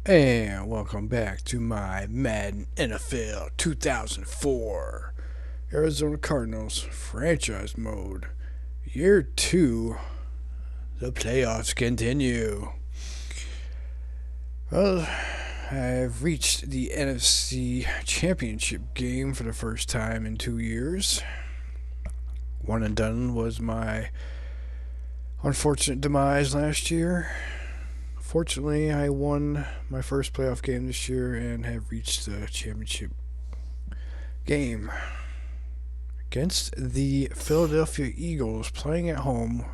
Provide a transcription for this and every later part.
And welcome back to my Madden NFL 2004 Arizona Cardinals franchise mode. Year 2, the playoffs continue. Well, I've reached the NFC championship game for the first time in 2 years. One and done was my unfortunate demise last year. Fortunately, I won my first playoff game this year and have reached the championship game against the Philadelphia Eagles playing at home.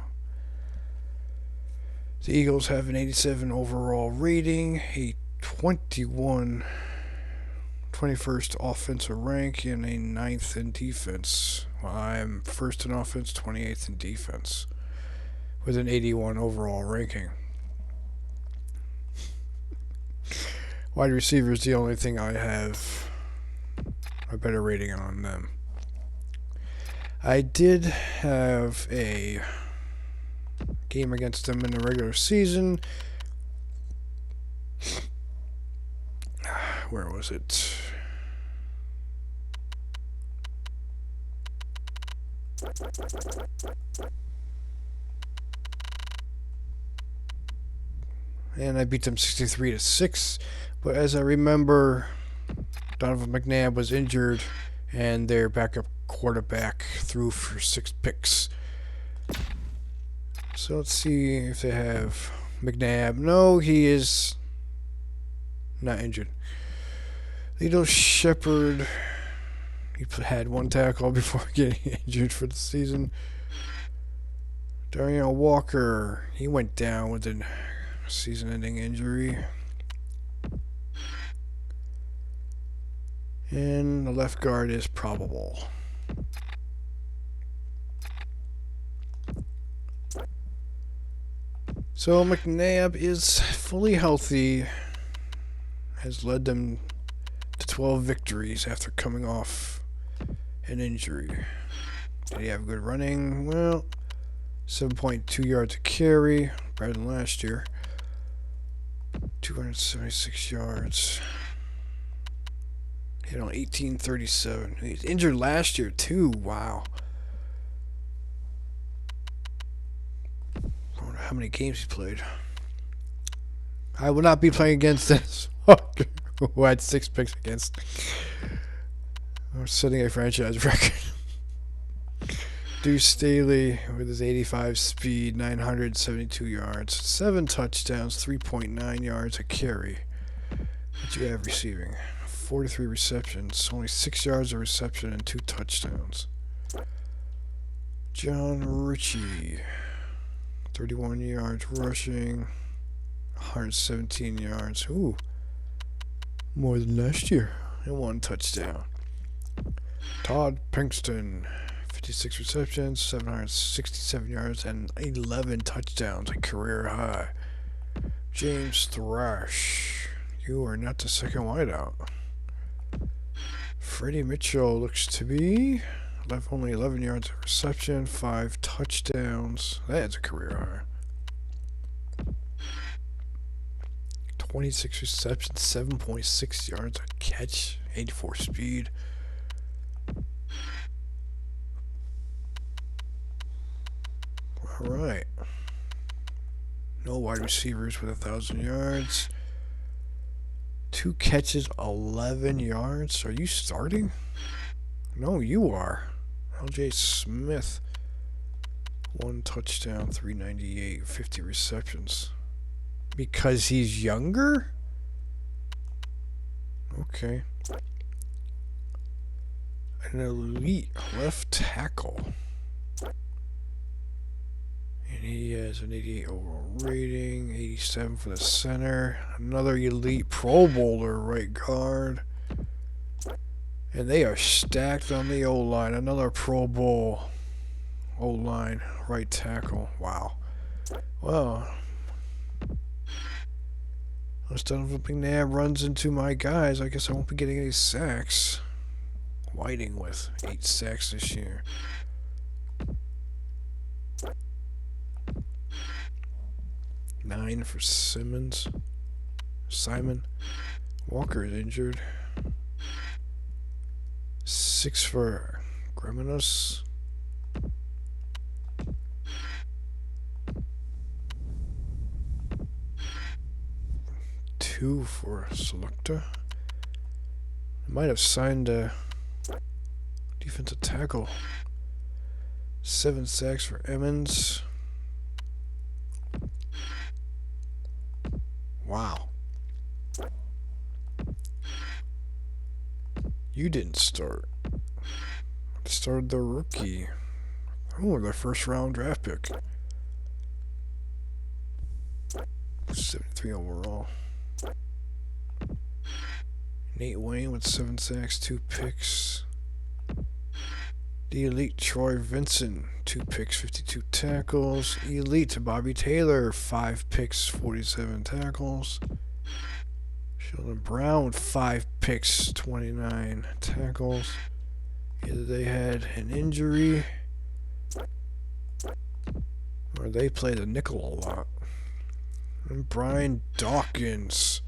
The Eagles have an 87 overall rating, a 21st offensive rank, and a 9th in defense. While I'm first in offense, 28th in defense, with an 81 overall ranking. Wide receiver is the only thing I have a better rating on them. I did have a game against them in the regular season. Where was it? And I beat them 63-6. But as I remember, Donovan McNabb was injured, and their backup quarterback threw for 6 picks. So let's see if they have McNabb. No, he is not injured. Lito Shepard, he had 1 tackle before getting injured for the season. Darian Walker, he went down with a season-ending injury. And the left guard is probable. So McNabb is fully healthy, has led them to 12 victories after coming off an injury. Did he have good running? Well, 7.2 yards a carry, better than last year. 276 yards. Hit on 1837. He's injured last year too. Wow. I wonder how many games he played. I will not be playing against this fucker who had 6 picks against. We're setting a franchise record. Deuce Staley with his 85 speed, 972 yards, 7 touchdowns, 3.9 yards a carry. What you have receiving? 43 receptions, only 6 yards of reception and 2 touchdowns. John Ritchie, 31 yards rushing, 117 yards. Ooh, more than last year, and 1 touchdown. Todd Pinkston, 56 receptions, 767 yards, and 11 touchdowns, a career high. James Thrash, you are not the second wideout. Freddie Mitchell looks to be only 11 yards of reception, 5 touchdowns. That's a career high. 26 receptions, 7.6 yards a catch, 84 speed. All right. No wide receivers with 1,000 yards. 2 catches, 11 yards. Are you starting? No, you are. LJ Smith. 1 touchdown, 398, 50 receptions. Because he's younger? Okay. An elite left tackle. And he has an 88 overall rating, 87 for the center. Another elite Pro Bowler right guard. And they are stacked on the O-line. Another Pro Bowl O-line right tackle. Wow. Well, unless Donovan McNabb runs into my guys, I guess I won't be getting any sacks. Whiting with 8 sacks this year. Nine for Simmons. Simon. Walker is injured. 6 for Greminos. 2 for Selecta. Might have signed a defensive tackle. 7 sacks for Emmons. Wow. You didn't start. Started the rookie. Oh, their first round draft pick. 73 overall. Nate Wayne with 7 sacks, 2 picks. The elite Troy Vincent, 2 picks, 52 tackles. Elite Bobby Taylor, 5 picks, 47 tackles. Sheldon Brown with 5 picks, 29 tackles. Either they had an injury or they played the nickel a lot. And Brian Dawkins,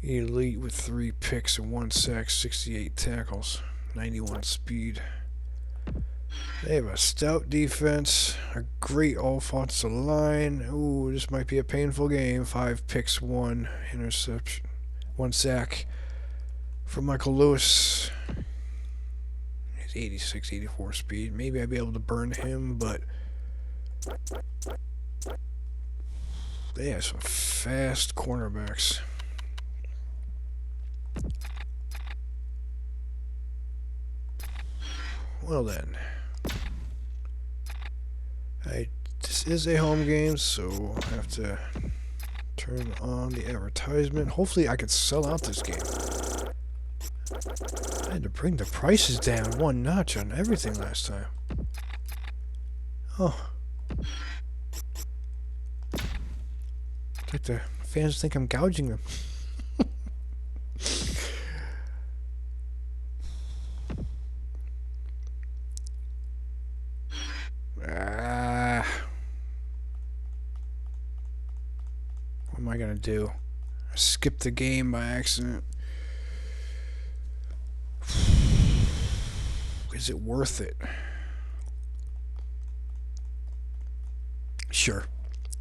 elite with 3 picks and 1 sack, 68 tackles, 91 speed. They have a stout defense, a great offensive line. Ooh, this might be a painful game. 5 picks, 1 interception, 1 sack for Michael Lewis. He's 86, 84 speed. Maybe I'd be able to burn him, but they have some fast cornerbacks. Well then, this is a home game, so I have to turn on the advertisement. Hopefully I can sell out this game. I had to bring the prices down 1 notch on everything last time. Oh. It's like the fans think I'm gouging them. What am I gonna do? I skipped the game by accident. Is it worth it? Sure.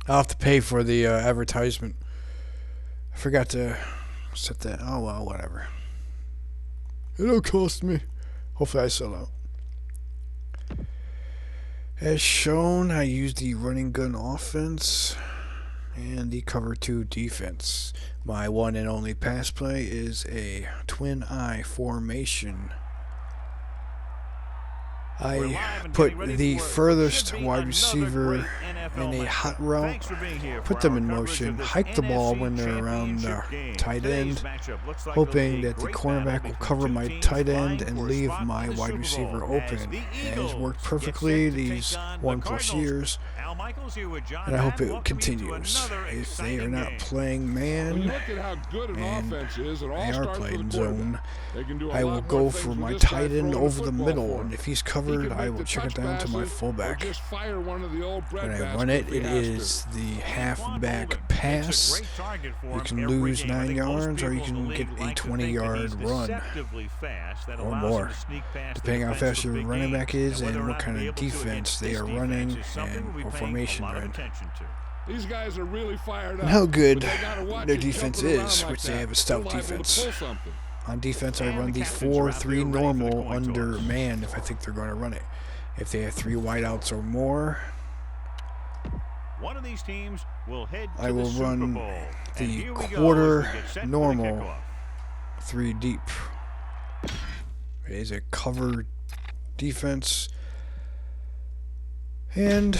I'll have to pay for the advertisement. I forgot to set that. Oh well, whatever. It'll cost me. Hopefully I sell out. As shown, I use the running gun offense and the cover 2 defense. My one and only pass play is a twin eye formation. I put the furthest wide receiver in a hot route, put them in motion, hike the ball when they're around the tight end, hoping that the cornerback will cover my tight end and leave my wide receiver open. It has worked perfectly these 1+ years, and I hope it continues. If they are not playing man, and they are playing zone, I will go for my tight end over the middle, and if he's covered, I will check it down to my fullback. When I run it, it is the halfback pass. You can lose 9 yards, or you can get a 20-yard run or more, depending how fast your running back is and what kind of defense they are running and what formation they're in. These guys are really fired up. And how good their defense is, which they have a stout defense. On defense, I run the 4-3 normal under man if I think they're going to run it. If they have 3 wideouts or more, one of these teams will head to I will the run Super Bowl. the quarter normal 3 deep. It is a cover defense, and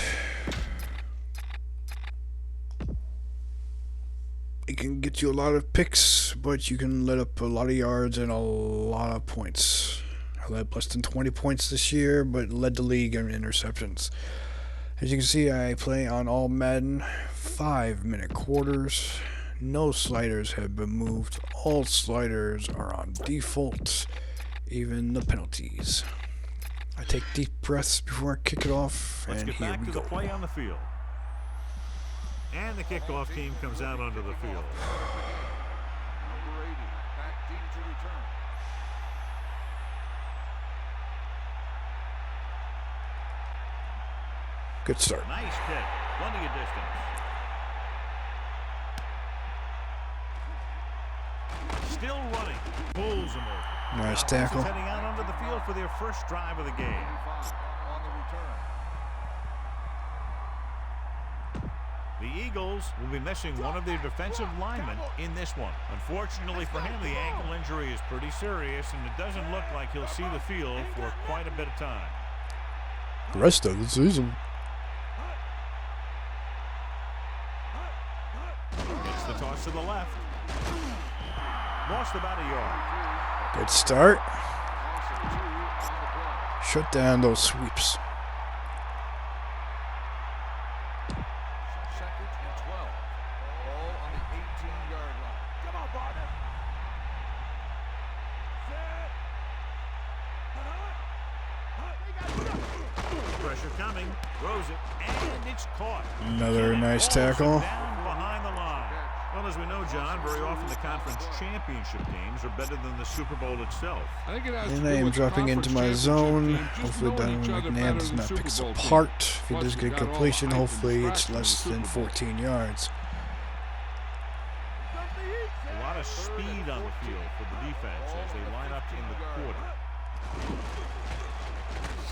it can get you a lot of picks, but you can let up a lot of yards and a lot of points. I led less than 20 points this year, but led the league in interceptions. As you can see, I play on all-madden 5-minute quarters. No sliders have been moved. All sliders are on default, even the penalties. I take deep breaths before I kick it off, Let's and get here back we to go. the play on the field. And the kickoff team comes out onto the field. Number 80, back deep to return. Good start. Nice kick. Plenty of distance. Still running. Pulls him over. Nice tackle. Heading out onto the field for their first drive of the game. On the return. The Eagles will be missing one of their defensive linemen in this one. Unfortunately for him, the ankle injury is pretty serious, and it doesn't look like he'll see the field for quite a bit of time. The rest of the season. It's the toss to the left. Lost about a yard. Good start. Shut down those sweeps. Second and 12. Ball on the 18-yard line. Come on, Barton. Pressure coming. Throws it, and it's caught. Another nice tackle. Down behind the line. Well, as we know, John, very often the conference championship games are better than the Super Bowl itself. I think it has And to I do am with the dropping into my conference zone. championship teams just Hopefully knowing each Donovan other McNabb better does than not Super pick us Bowl apart. teams. If he Plus, does you get got all the completion, hype and hopefully it's distraction of the less Super than Bowl. 14 yards. A lot of speed on the field for the defense as they line up in the quarter.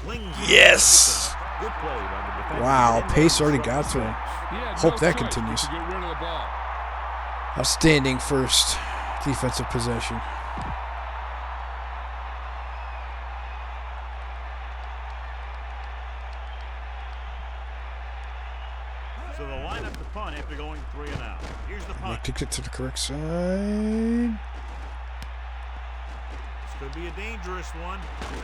Slings it. Yes! Good play by the defense. Wow, pace already got to him. He had Hope no that choice continues. but to get rid of the ball. Outstanding first defensive possession. So they'll line up the punt after going 3 and out. Here's the He punt. kicked it to the correct side. This could be a dangerous one.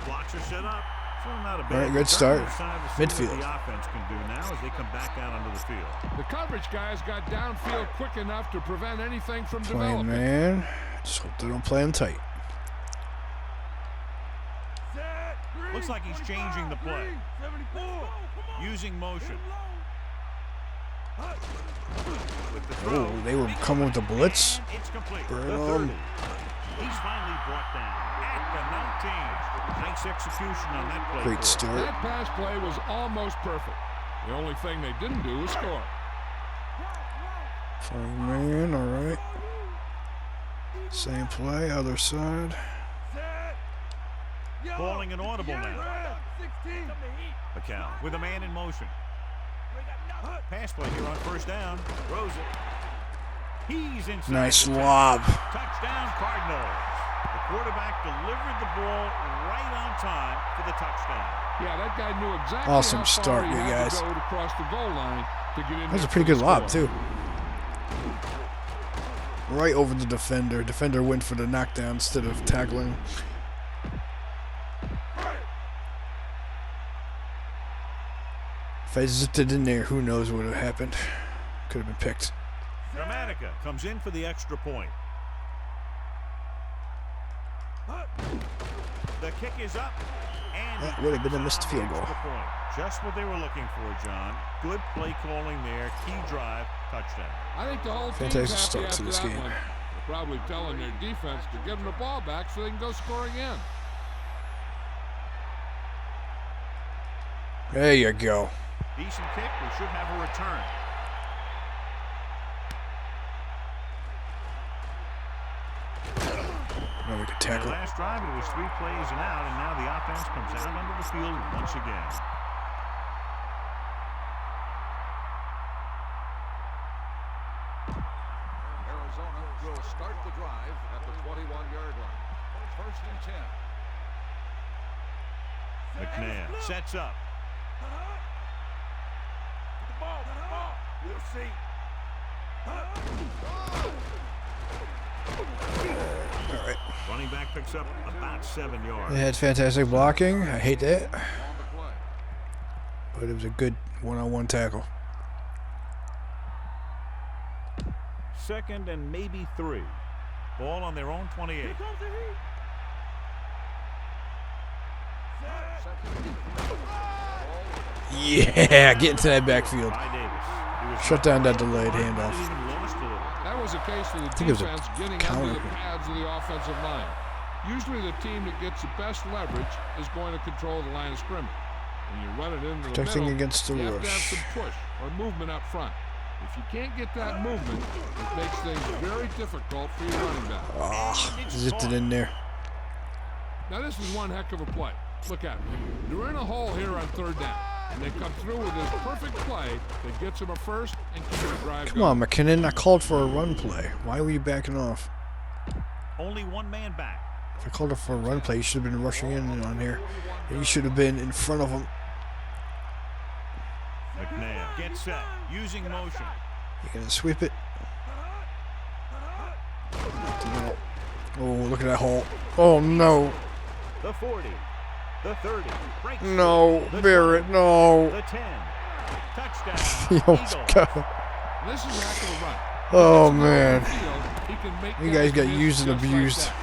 Blocks are set up. So not a bad All right, good return. start. It's time to see Midfield. what the offense can do now as they come back out onto the field. The coverage guys got downfield quick enough to prevent anything from Playing developing. man. Just hope they don't play him tight. Looks like he's changing the play. Using motion. With the throw. Oh, they were coming with the blitz. And it's complete. Burn The 'em. 30. He's finally brought down at the 19. Nice execution on that play. Great for him. start. That pass play was almost perfect. The only thing they didn't do was score. Playing man, all right. Same play, other side. Calling an audible now. McCown with a man in motion. Pass play here on first down. Throws it. He's inside. Nice the 10. lob. Touchdown Cardinals. The quarterback delivered the ball right on time for the touchdown. Yeah, that guy knew exactly Awesome how far start, he you had guys. to go to cross the goal line to get in. That was there a pretty for the good lob, score. too. Right over the defender. Defender went for the knockdown instead of tackling. If I zipped it in there, who knows what would have happened. Could have been picked. Dramatica comes in for the extra point. The kick is up. And That would have been a missed field goal. extra point. Just what they were looking for, John. Good play calling there. Key drive. Touchdown. I think the whole team's Fantastic happy start to after this that game. one. They're probably telling their defense to give them the ball back so they can go score again. There you go. Decent kick. We should have a return. Another good The tackle. last drive, it was 3 plays and out, and now the offense comes out onto the field once again. Arizona will start the drive at the 21-yard line. First and 10. McNabb sets up. We'll see. All right. Running back picks up about 7 yards. They had fantastic blocking. I hate that. On the play. But it was a good one-on-one tackle. Second and maybe 3. Ball on their own 28. Yeah, get into that backfield. By Davis. Shut down that delayed handoff. That was a case of the think it was a defense getting counter. under the pads of the offensive line. Usually the team that gets the best leverage is going to control the line of scrimmage. When you run it into the Protecting middle, against the you have to rush. have some push or movement up front. If you can't get that movement, it makes things very difficult for your running back. Ah, zipped it in there. Now this is one heck of a play. Look at it. They're in a hole here on third down, and they come through with this perfect play that gets them a first and keeps the drive Come going. on, McKinnon. I called for a run play. Why were you backing off? Only one man back. If I called for a run play, you should have been rushing in on here. And you should have been in front of him. McNabb gets set, using motion. You gonna sweep it? Oh, look at that hole. Oh, no. The 40, the 30, breaks No, the Barrett, 20, no. the 10, touchdown. He almost Eagles. got him. This is a heck of a run. Oh, He gets man. it downfield, he can make You that guys got miss used and just like abused. that.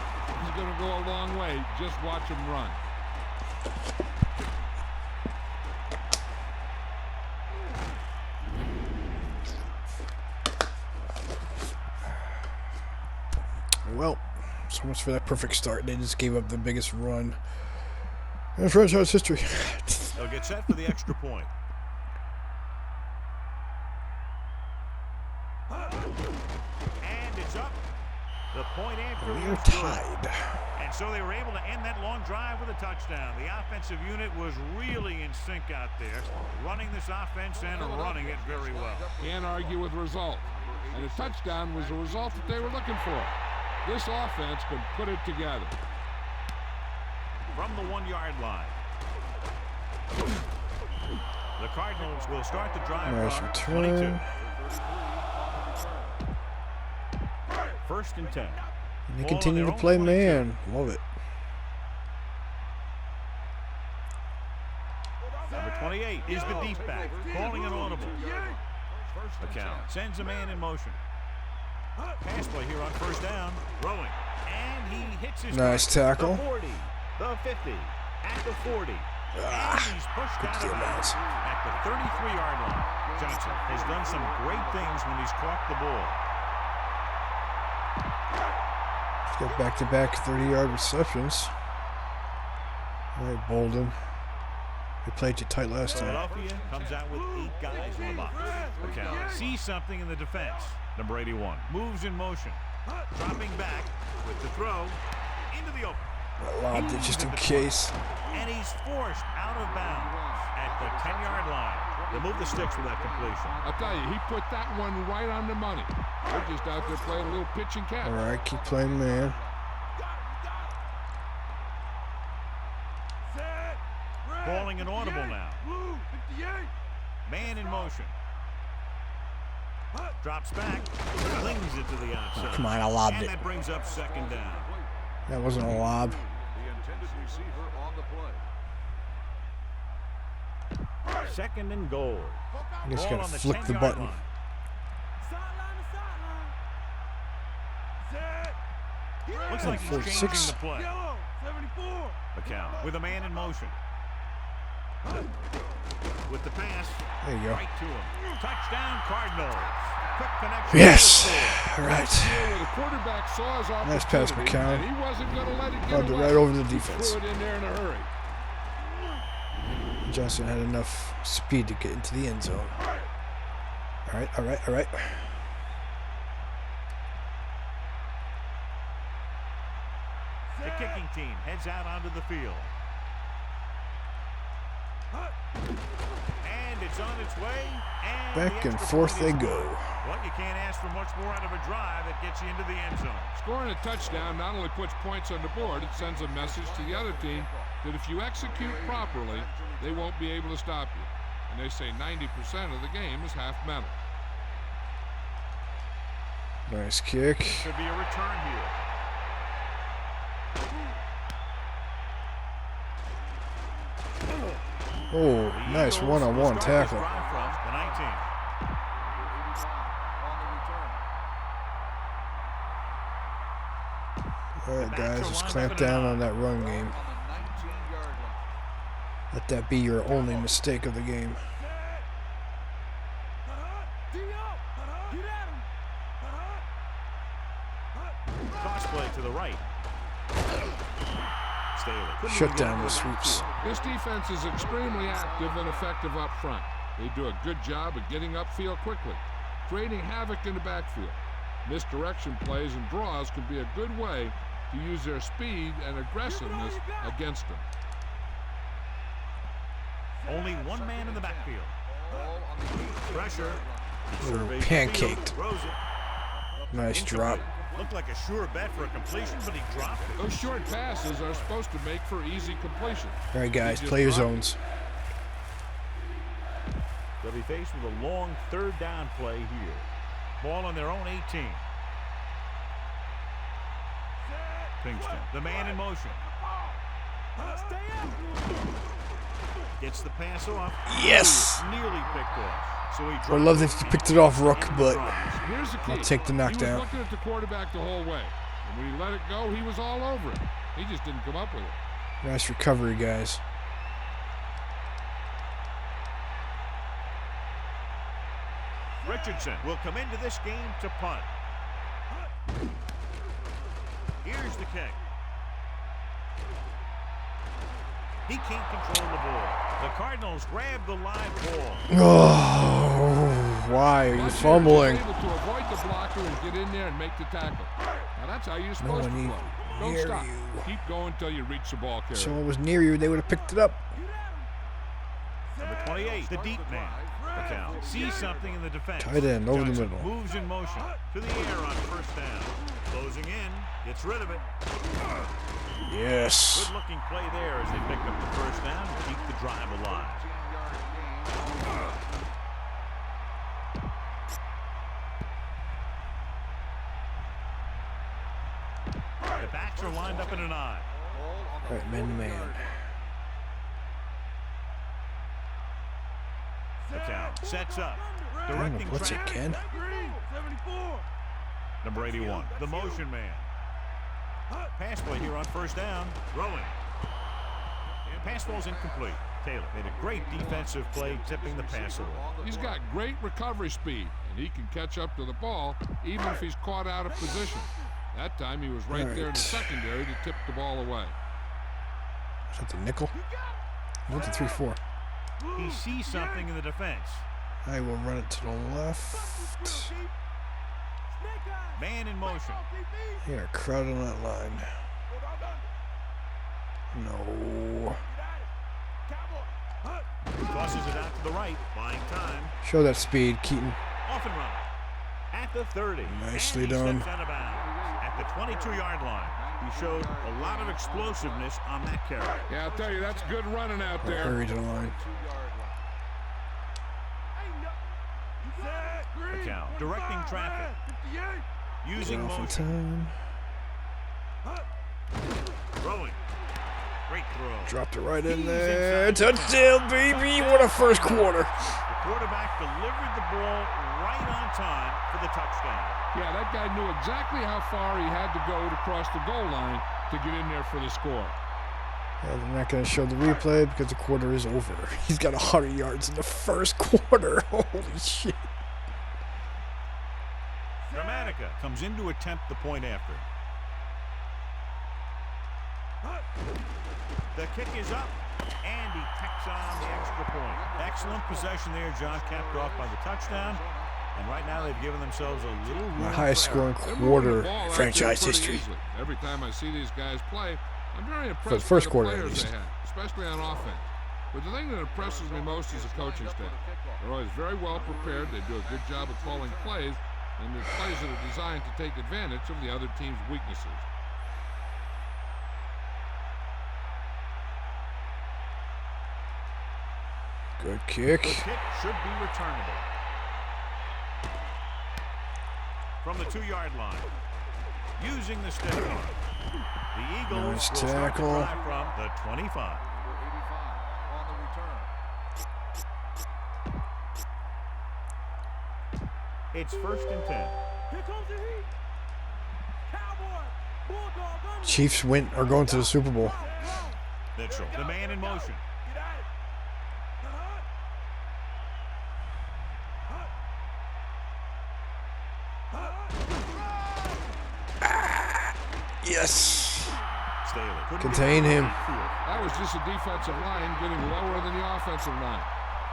He's going to go a long way. Just watch him run. Well, so much for that perfect start. They just gave up the biggest run in franchise history. They'll get set for the extra point. And it's up. The point after We're is good. tied. And so they were able to end that long drive with a touchdown. The offensive unit was really in sync out there, running this offense and running it very well. Can't argue with the result. And a touchdown was the result that they were looking for. This offense can put it together. From the 1-yard line. The Cardinals will start the drive Nice from return. 22. First and 10. They continue to play man. Love it. Number 28 is the deep back, calling an audible. McCown sends a man in motion. Pass play here on first down. Throwing. And he hits his Nice tackle. The 40, the 50, at the 40. And he's pushed good out deal, of bounds guys. at the 33-yard line. Johnson has done some great things when he's caught the ball. He's got back-to-back 30-yard receptions. All right, Bolden. We played you tight last time. Philadelphia comes out with 8 guys in the box. McCown sees something in the defense. Number 81 moves in motion. Dropping back with the throw into the open. I lobbed it just in case. And he's forced out of bounds at the 10-yard line. They move the sticks with that completion. I'll tell you, he put that one right on the money. They're just out there playing a little pitch and catch. All right, keep playing man. Calling an audible now. Man in motion. Drops back. Flings it to the outside. Come on, I lobbed and it. that brings up second down. That wasn't a lob. The intended receiver on the play. Second and goal. You just Ball gotta on the flick the 10-yard button. line. Looks like he's 46. changing the play. McCown with a man in motion. With the pass. There you go. Right to him. Touchdown Cardinals. Quick connection. Yes. All right. Where the quarterback saw his Nice pass, opportunity, McCown. and he wasn't going to let it get Rubbed it away. right over the He defense. threw it in there in a hurry. Johnson had enough speed to get into the end zone. All right, all right, all right. The kicking team heads out onto the field. And it's on its way. And Back the and extra forth point they is go. good. Well, you can't ask for much more out of a drive that gets you into the end zone. Scoring a touchdown not only puts points on the board, it sends a message to the other team that if you execute properly, they won't be able to stop you. And they say 90% of the game is half mental. Nice kick. Should be a return here. Oh, nice Eagles one-on-one will start this tackle. drive from the 19. All right, guys, just clamp down on that run game. Let that be your only mistake of the game. Toss play to the right. Staley. Shut down the sweeps. This defense is extremely active and effective up front. They do a good job of getting upfield quickly, creating havoc in the backfield. Misdirection plays and draws can be a good way to use their speed and aggressiveness against them. Only one man in the backfield. Pressure. Pancaked. Nice drop. Looked like a sure bet for a completion, but he dropped it. Those short passes are supposed to make for easy completion. All right, guys, play your zones. They'll be faced with a long third down play here. Ball on their own 18. Pinkston, the man in motion. Gets the pass off. Yes! Nearly picked off. So he I would love if you picked it off, Rook, but Here's the key. I'll take the knockdown. He was looking at the quarterback the whole way. And when he let it go, he was all over it. He just didn't come up with it. Nice recovery, guys. Richardson will come into this game to punt. Here's the kick. He can't control the ball. The Cardinals grab the live ball. Oh, why are you fumbling? Able to avoid the blocker and get in there and make the tackle. Now that's how you're supposed to play. Don't stop. Keep going until you reach the ball carrier. If someone was near you, they would have picked it up. Number 28, the deep man. McCown sees something in the defense. Tight end, over the middle. Moves in motion to the air on first down. Closing in, gets rid of it. Yes. Good looking play there as they pick up the first down and keep the drive alive. The backs are lined up in an eye. All right, man to man. McCown sets up. Damn, Directing what's it, traffic. Ken? Number 81, the motion man. Pass play here on first down. Throwing. Pass ball's incomplete. Taylor made a great defensive play, tipping the pass away. He's got great recovery speed, and he can catch up to the ball even if he's caught out of position. That time he was right there in the secondary to tip the ball away. Is that the nickel? What's the 3-4? He sees something in the defense. I will run it to the left. Man in motion. They are crowded on that line. No. Tosses it out to the right, buying time. Show that speed, Keaton. Off and running. At the 30. Nicely and he done. steps out of bounds. At the 22-yard line. He showed a lot of explosiveness on that carry. Yeah, I'll tell you, that's good running out there. Hurry to the line. McCown directing traffic. Using Get off in motion. time. Throwing. Great throw. Dropped it right in there. Touchdown, baby. What a first quarter. The quarterback delivered the ball right on time for the touchdown. Yeah, that guy knew exactly how far he had to go to cross the goal line to get in there for the score. Yeah, they're not going to show the replay because the quarter is over. He's got 100 yards in the first quarter. Holy shit. Dramatica comes in to attempt the point after. The kick is up, and he tacks on the extra point. Excellent possession there, John, capped off by the touchdown. And right now they've given themselves a little room. The highest scoring They're moving quarter the ball out franchise there pretty history. easily. Every time I see these guys play, I'm very impressed For the first by the quarter, at players least. they have, especially on offense. But the thing that impresses me most is the coaching staff. They're always very well prepared. They do a good job of calling plays, and the plays that are designed to take advantage of the other team's weaknesses. Good kick. The kick should be returnable. From the 2-yard line. Using the stick arm. The Eagles Nice will start the tackle. drive from the 25. It's 1st and 10. Chiefs are going to the Super Bowl. Mitchell, the man in motion. Yes. Staley. Contain him. That was just a defensive line getting lower than the offensive line.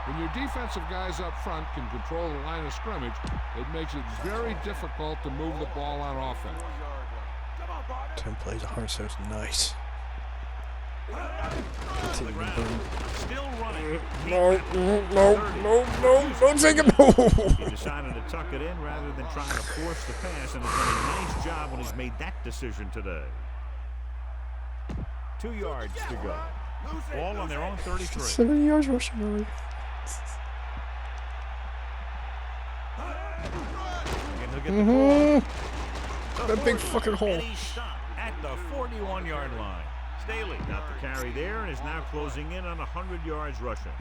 When your defensive guys up front can control the line of scrimmage, it makes it very difficult to move the ball on offense. 10 plays, 100 steps. Nice. Continue to burn. Still running. No. Don't take it. He decided to tuck it in rather than trying to force the pass, and has done a nice job when he's made that decision today. 2 yards to go. Ball on their own 33. 7 yards rushing already. That big fucking hole. And he stopped at the 41-yard line. Staley got the carry there and is now closing in on 100 yards rushing.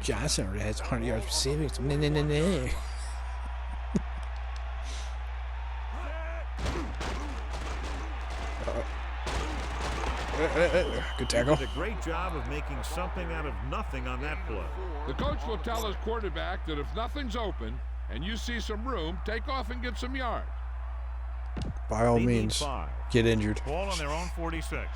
Johnson already has 100 yards receiving. No. Good tackle. He did a great job of making something out of nothing on that play. The coach will tell his quarterback that if nothing's open and you see some room, take off and get some yards. By all means, get injured. Ball on their own 46.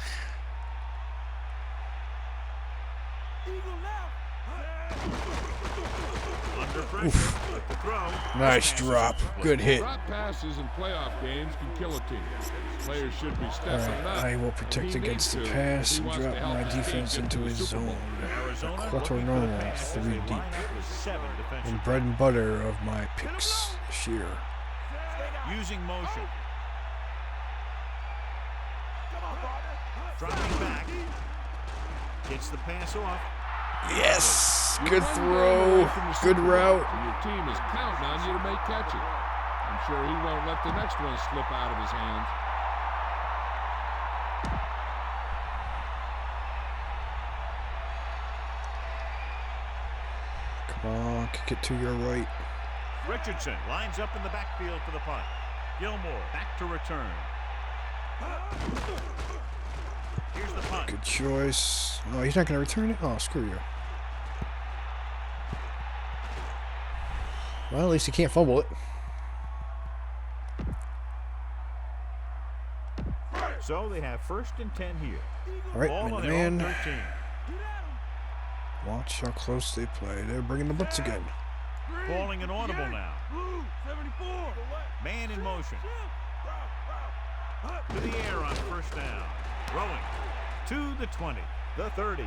Under pressure. The throw. Nice drop. Good hit. Drop passes in playoff games can kill a team. Players should be stepping up. I will protect against the pass and drop my defense into his zone. Quarter normal, 3 deep. And bread and butter of my picks this year. Using motion. Dropping back. Gets the pass off. Yes! Good throw. Good route. Your team is counting on you to make catches. I'm sure he won't let the next one slip out of his hands. Come on, kick it to your right. Richardson lines up in the backfield for the punt. Gilmore back to return. Here's the punt. Good choice. Oh, he's not going to return it? Oh, screw you. Well, at least he can't fumble it. So they have 1st and 10 here. All right, Ball on their man. own 13. Watch how close they play. They're bringing the blitz again. Calling an audible now. Man in motion. To the air on 1st down. Throwing to the 20, the 30,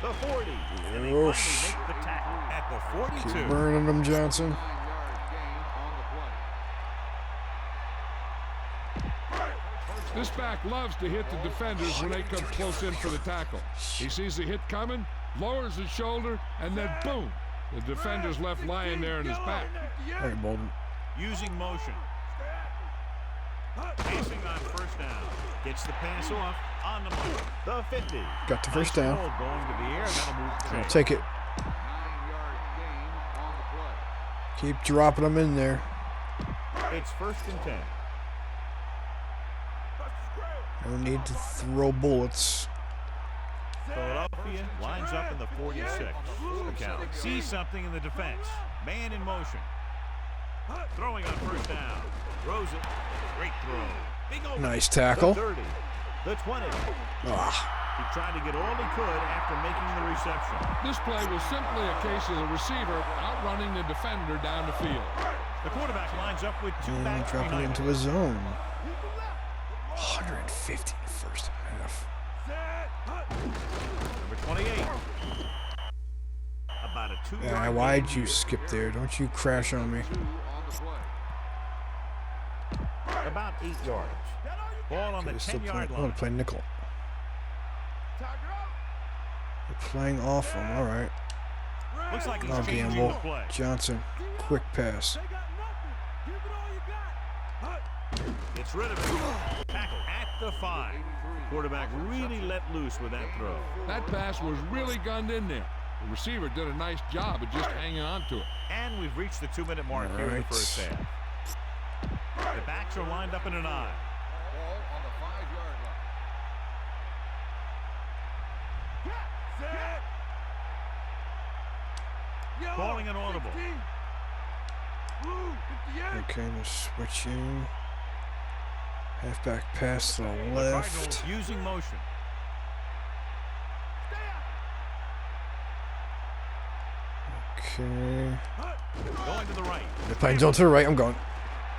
the 40. And they finally make the tackle at the 42. Keep burning them, Johnson. This back loves to hit the defenders when they come close in for the tackle. He sees the hit coming, lowers his shoulder, and then boom, the defender's left lying there in his back. All right, Bolden. Using motion. Pacing on 1st down. Gets the pass off on the mark. The 50. Got the 1st down. Going to the air. That'll move the I'll chain. take it. Keep dropping them in there. It's 1st and 10. No need to throw bullets. Philadelphia lines up in the 46. Account. Sees something in the defense. Man in motion. Throwing on 1st down. Throws it. Great throw. Big open. Nice tackle. The 30. The 20. He tried to get all he could after making the reception. This play was simply a case of the receiver outrunning the defender down the field. The quarterback lines up with 2 backs Dropping behind into him. his zone. 150 in the 1st half. Number 28. About a 2-yard Why'd you skip there? Don't you crash on me. About 8 yards. Ball on the They're still 10-yard playing. line. I'm gonna play nickel. They're playing off him. All right. Looks like he's I'll changing the gamble. play. Johnson, quick pass. Gets rid of it. Tackle at the 5. Quarterback really let loose with that throw. That pass was really gunned in there. The receiver did a nice job of just hanging on to it. And we've reached the 2-minute mark here in the Right. 1st half. The backs are lined up in an eye. Ball on the 5-yard line. Calling an audible. Okay, they're switching. Halfback pass to the left. Cardinals using motion. Okay. Going to the right. They're playing zone to the right. I'm going.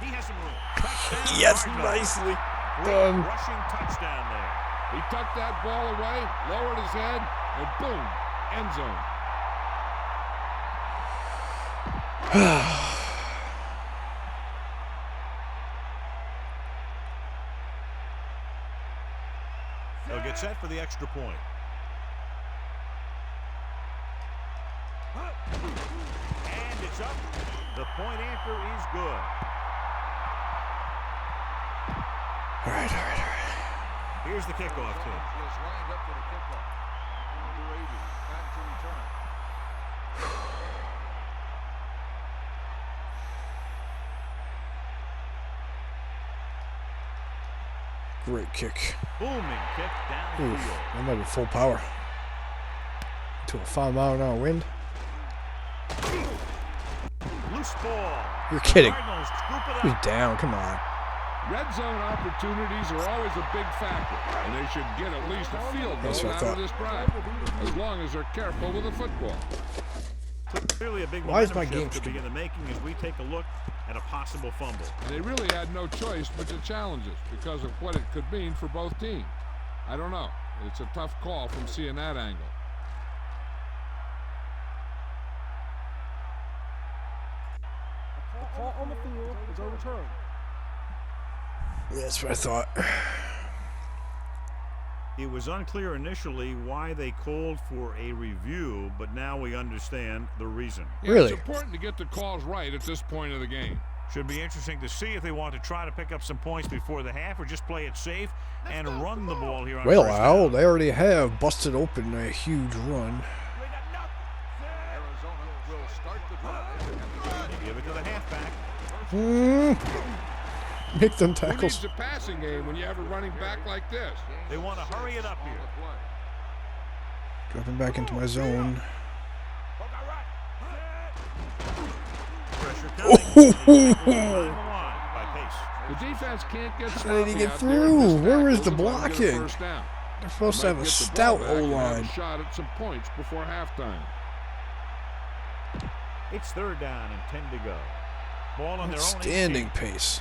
He has some room. Touchdown, Yes, Cardinals. nicely Great done. rushing touchdown there. He tucked that ball away, lowered his head, and boom, end zone. They'll get set for the extra point. And it's up. The point after is good. All right. Here's the kickoff team. Just lined up for the kickoff. Number 80, back to return. Great kick. Booming kick downfield. Oof, that might be full power. To a 5-mile-an-hour wind. Loose ball. You're kidding. Cardinals scoop it He's up. down. Come on. Red zone opportunities are always a big factor, and they should get at least a field That's goal what I out of thought. this drive, as long as they're careful with the football. Clearly a big Why is momentum my shift game to skipping? begin the making as we take a look at a possible fumble. And they really had no choice but to challenge it because of what it could mean for both teams. I don't know. It's a tough call from seeing that angle. The call on the field is overturned. Yeah, that's what I thought. It was unclear initially why they called for a review, but now we understand the reason. Yeah, Really? It's important to get the calls right at this point of the game. Should be interesting to see if they want to try to pick up some points before the half or just play it safe and run the ball here on Well, first Al, down. they already have busted open a huge run. Arizona will start the drive. They give it to the halfback. Make them Who needs tackles. a passing game when you have a running back like this? They want to hurry it up here. Dropping back into my zone. Pressure coming. Line by Pace. The defense can't get How did sloppy he get out there in through? this Where is tackle the if they're gonna get a blocking? first down. They're supposed to have a Might get the ball stout back and have a O-line. shot at some points before halftime. It's third down and 10 to go. Ball on their own. Outstanding pace.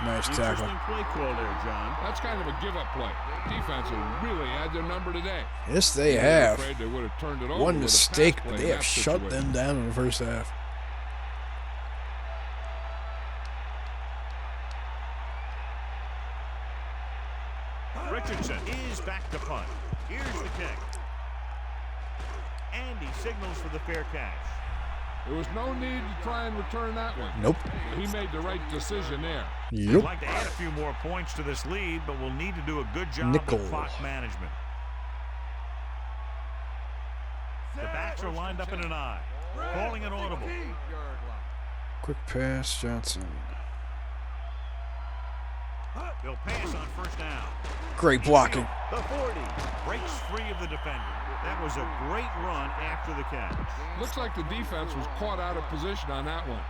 Nice tackle. Interesting play call there, John. That's kind of a give-up play. Defense has really had their number today. Yes, they I'm have. afraid they would have turned it over One with a pass mistake, play but in they have that shut situation. them down in the first half. Richardson is back to punt. Here's the kick. And he signals for the fair catch. There was no need to try and return that one. Nope. He made the right decision there. They'd Yep. like to add a few more points to this lead, but we'll need to do a good job Nickel. of clock management. The backs are lined up in an eye. Calling an audible. Quick pass, Johnson. They'll pass on first down. Great blocking. The 40 breaks free of the defender. That was a great run after the catch. Looks like the defense was caught out of position on that one.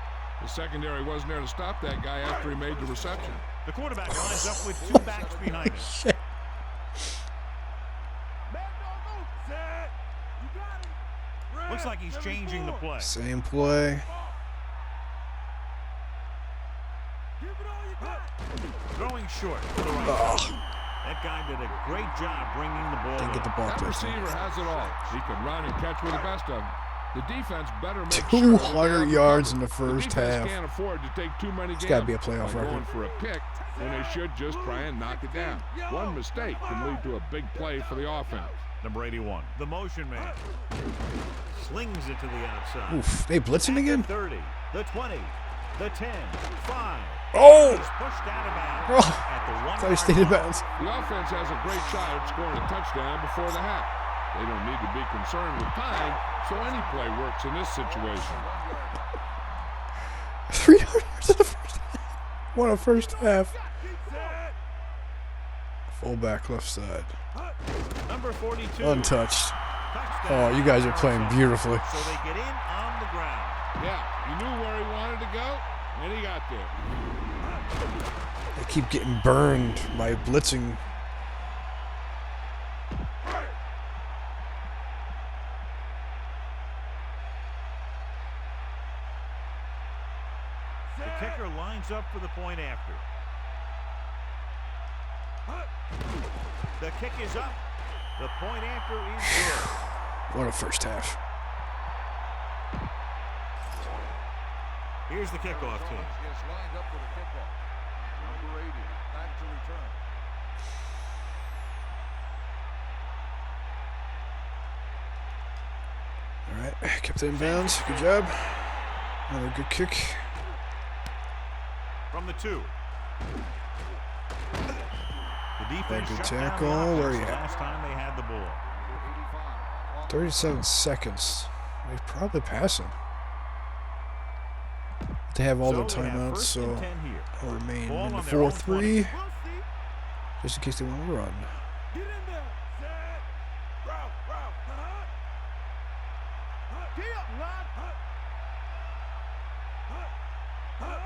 The secondary wasn't there to stop that guy after he made the reception. The quarterback lines up with two backs behind him. Looks like he's changing the play. Same play. Throwing short to the right. Oh, That guy did a great job bringing the ball didn't get the up. ball That to receiver has it all. He can run and catch with the best of them. The defense better make 200 yards in the The first defense half. can't afford to take too many It's gambles. gotta be a playoff by going record. for a pick when they should just try and knock it down. One mistake can lead to a big play for the offense. Number 81, the motion man. Slings it to the outside. Oof, they blitzing again? 30, the 20, the 10, 5. Oh! He's pushed out of bounds Oh, at the I thought he 1 stayed in bounds. The offense has a great shot at scoring a touchdown before the half. They don't need to be concerned with time, so any play works in this situation. 300 yards in the first half. What a first half. Fullback left side. Number 42. Untouched. Touchdown. Oh, you guys are playing beautifully. So they get in on the ground. Yeah, he knew where he wanted to go, and he got there. They keep getting burned by blitzing. The kicker lines up for the point after. The kick is up. The point after is good. What a first half. Here's the kickoff team. Is lined up for the kickoff. Number 80, back to return. All right, kept it in bounds. Good job. Another good kick. From the 2. The defense Good shut tackle. down the Where are offense you the at? last time they had the ball. 37 seconds. They're probably passing. They have all their So they have timeouts, first so and 10 here. I'll remain Ball in the on their own 4-3, 20. just in case they want to run. Get in there. Set. Route. Get up,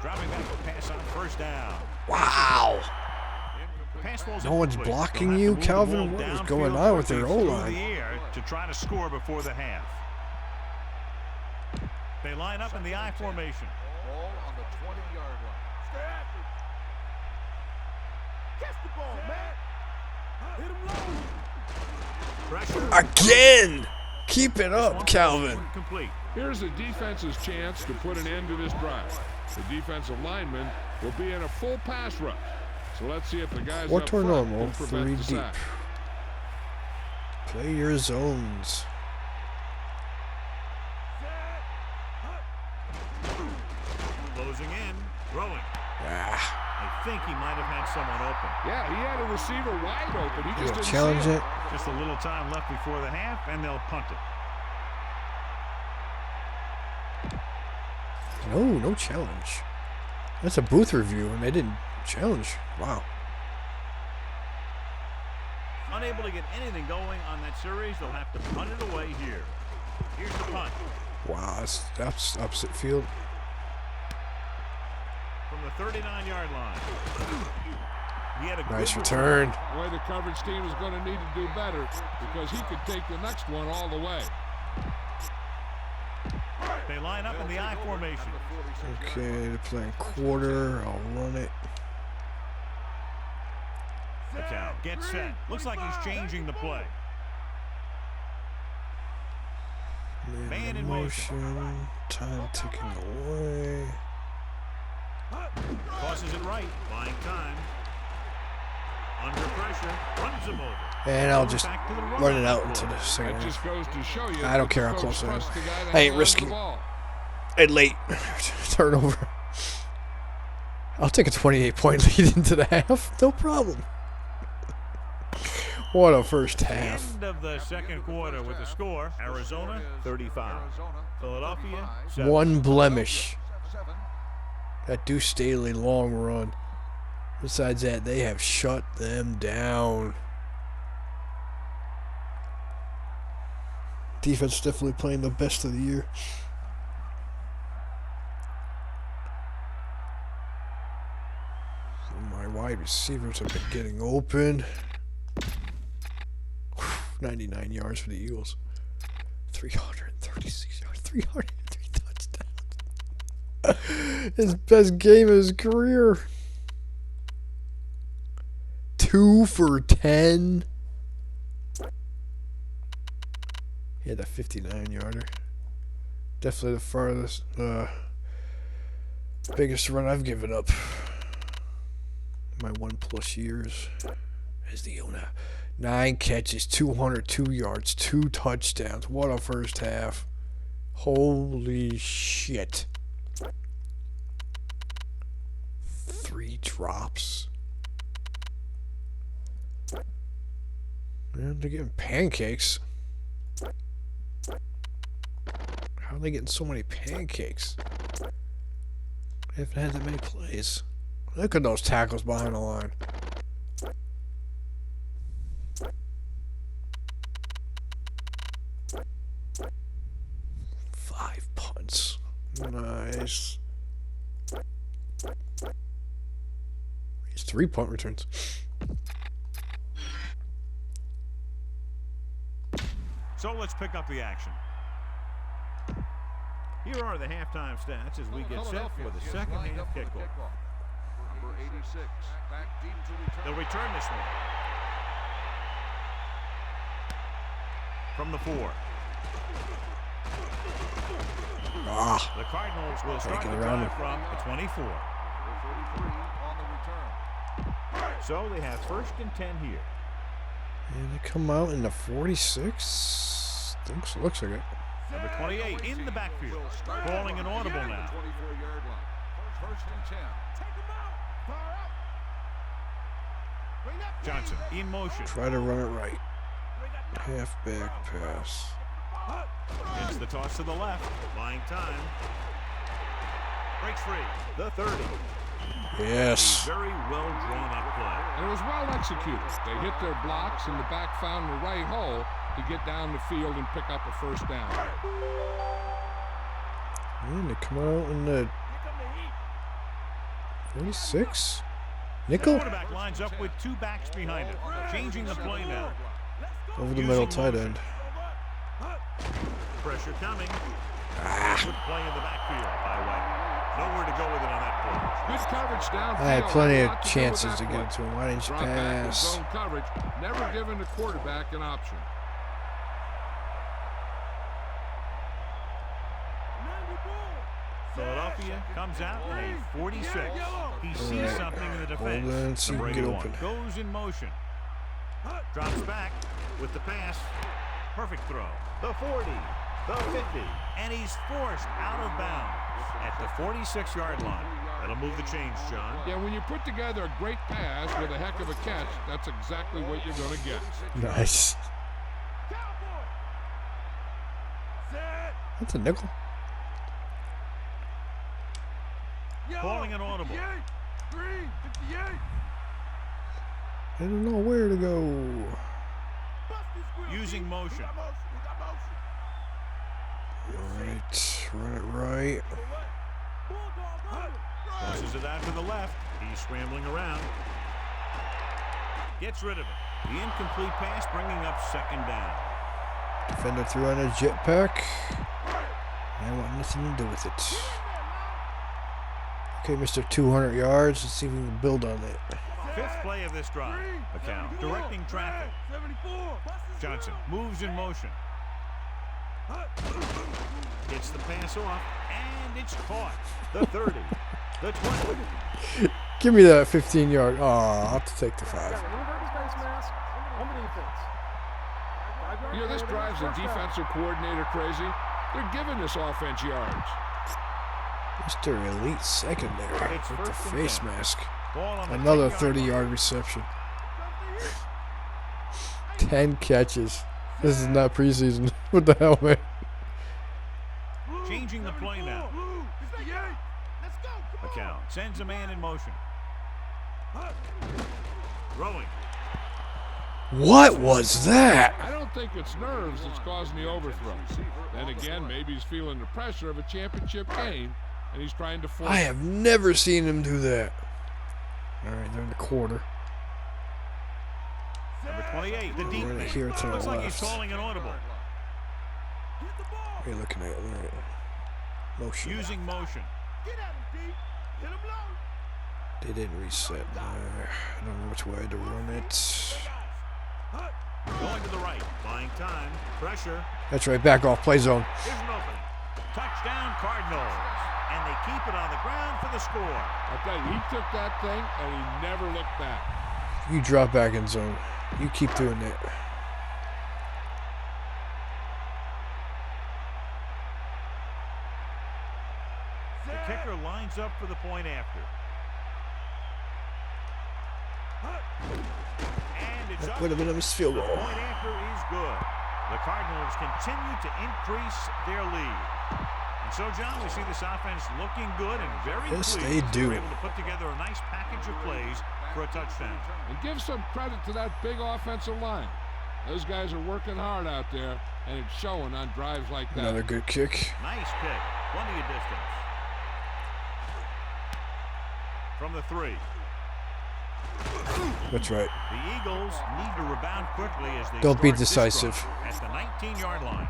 Dropping back for pass on first down. Wow! Pass falls No one's incomplete. blocking They'll have you, to move the Calvin? ball What is downfield going on with their quickly through O-line? the air to try to score before the half. They line up in the I formation. Ball on the 20-yard line. Catch the ball, man. Hit him low. Pressure. Again! Keep it up, Calvin. Complete. Here's the defense's chance to put an end to this drive. The defensive lineman will be in a full pass rush. So let's see if the guys Or up to front normal, can prevent 3 the deep. sack. Play your zones. Closing in. Throwing. Ah, I think he might have had someone open. Yeah, he had a receiver wide open. He you just gonna didn't challenge see it? Just a little time left before the half, and they'll punt it. No challenge. That's a booth review, and they didn't challenge. Wow. Unable to get anything going on that series, they'll have to punt it away here. Here's the punt. Wow, that's opposite field. From the 39-yard line. He had a Nice good return. Boy, the coverage team is going to need to do better because he could take the next one all the way. They line up in the I formation. Okay, they're playing quarter. I'll run it. The count. Get set. Looks like he's changing the play. Man in motion. Time ticking away. Tosses it right. Buying time. Under pressure. Runs him over. And I'll just Back to the run it out play. into the second That half. just goes to show you. I don't that care the how coach close I am. trusts the guy that I ain't handles the risking ball. it late. Turnover. I'll take a 28-point lead into the half. No problem. What a first half. End of the second quarter with the score. Arizona 35. Philadelphia 7. One blemish. That Deuce Staley long run. Besides that, they have shut them down. Defense definitely playing the best of the year. My wide receivers have been getting open. 99 yards for the Eagles. 336 yards. 303 touchdowns. His best game of his career. 2 for 10. He had a 59-yarder. Definitely the farthest, biggest run I've given up. My 1+ years as the owner. 9 catches, 202 yards, 2 touchdowns. What a first half. Holy shit. 3 drops. Man, they're getting pancakes. How are they getting so many pancakes? They haven't had that many plays. Look at those tackles behind the line. 5 punts. Nice. He's 3 punt returns. So let's pick up the action. Here are the halftime stats as we get set for the second half kickoff. Number 86, back deep to return. They'll return this one. From the 4. The Cardinals will start the drive from the 24. 33 on the return. So they have 1st and 10 here. And they come out in the 46. Looks like it. Number 28 in the backfield. Calling an audible now. 24-yard line. 1st and 10. Johnson in motion. Try to run it right. Halfback pass. It's the toss to the left. Buying time. Breaks free. The 30. Yes. Very well drawn up play. And it was well executed. They hit their blocks and the back found the right hole to get down the field and pick up a 1st down. And they come out in the 46. Nickel. The quarterback lines up with 2 backs behind him. Changing the play now. Over the middle tight end. Pressure coming. Good play in the backfield by White. Nowhere to go with it on that play. Good coverage downfield. I had plenty of Lot to do with chances that to play. get it to him. Why didn't you Drop back in pass? zone coverage, never giving the quarterback an option. Philadelphia comes out in a 46. He sees something in the Hold on, defense. see if Number we can get 81 open. goes in motion. Drops back with the pass. Perfect throw. The 40, the 50, and he's forced out of bounds at the 46-yard line. That'll move the chains, John. Yeah, when you put together a great pass with a heck of a catch, that's exactly what you're going to get. Nice. That's a nickel. Calling an audible. I don't know where to go. Using motion. Right, run it right. Tosses it out to the left. He's scrambling around. Gets rid of it. The incomplete pass bringing up 2nd down. Defender threw on a jetpack. I want nothing to do with it. Okay, Mr. 200 yards. Let's see if we can build on it. 5th play of this drive. McCown directing traffic. Johnson moves in motion. Gets the pass off, and it's caught. The 30, the 20. Give me that 15-yard. Oh, I'll have to take the 5. You know, this drives the defensive coordinator crazy. They're giving this offense yards. Mr. Elite Secondary It's with the 1st and face 10. mask. Ball on the Another 10-yard 30-yard reception. 10 catches. This is not preseason. What the hell, man? Changing the play now. McCown sends a man in motion. Throwing. What was that? I don't think it's nerves that's causing the overthrow. Then again, maybe he's feeling the pressure of a championship game, and he's trying to force. I have never seen him do that. All right, they're in the quarter. Number 28, the deep Right man. here to the Looks like he's left. calling an audible. What are you looking at? All right. Motion. Using motion. They didn't reset. I don't know which way to run it. Going to the right. Buying time. Pressure. That's right. Back off. Play zone. Here's an opening. Touchdown Cardinals. And they keep it on the ground for the score. I tell you, he took that thing and he never looked back. You drop back in zone. You keep doing that. The kicker lines up for the point after. And it's That up. would have been a missed field The goal. point after is good. The Cardinals continue to increase their lead. And so, John, we see this offense looking good and very Yes, pleased. they do. They're able to put together a nice package of plays for a touchdown. And give some credit to that big offensive line. Those guys are working hard out there, and it's showing on drives like that. Another good kick. Nice kick. Plenty of distance. From the 3. That's right. The Eagles need to rebound quickly as they Don't be start this decisive. drive at the 19-yard line.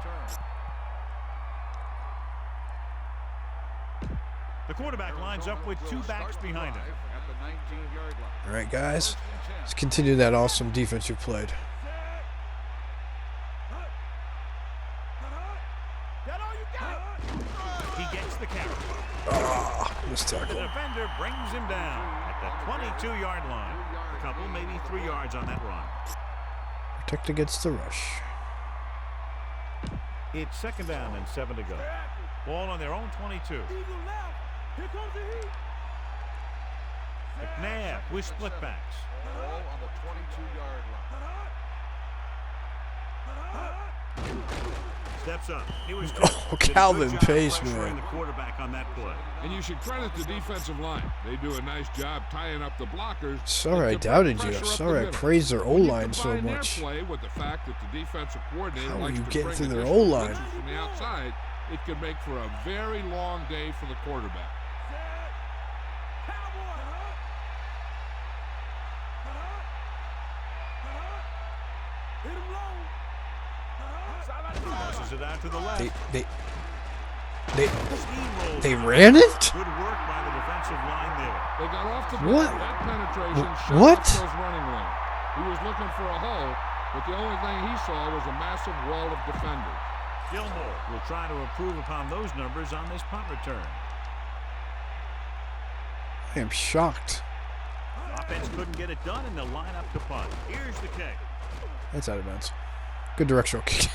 The quarterback lines up with 2 backs behind him. All right, guys. Let's continue that awesome defensive play. He gets the carry. Missed The tackle. defender brings him down at the 22-yard line. A couple, maybe 3 yards on that run. Protect against the rush. It's 2nd down and 7 to go. Ball on their own 22. McNabb with split backs. Ball on the 22-yard line. Steps up. He was Calvin did a good job Pace, pressuring man. the quarterback on that play. And you should credit the defensive line. They do a nice job tying up the blockers. Sorry I and to doubted put you. pressure up Sorry the I middle. praised their When you O-line so combine their much. play with the fact that the defensive coordinator How are likes you to getting bring through their additional O-line? blitzes from the outside, it can make for a very long day for the quarterback. Tosses it out to the left. They ran it? Good work by the defensive line there. They got off the What? block. That penetration shut What? up those running lane. He was looking for a hole, but the only thing he saw was a massive wall of defenders. Gilmore will try to improve upon those numbers on this punt return. I am shocked. Offense couldn't get it done in the lineup to punt. Here's the kick. That's out of bounds. Good directional kick.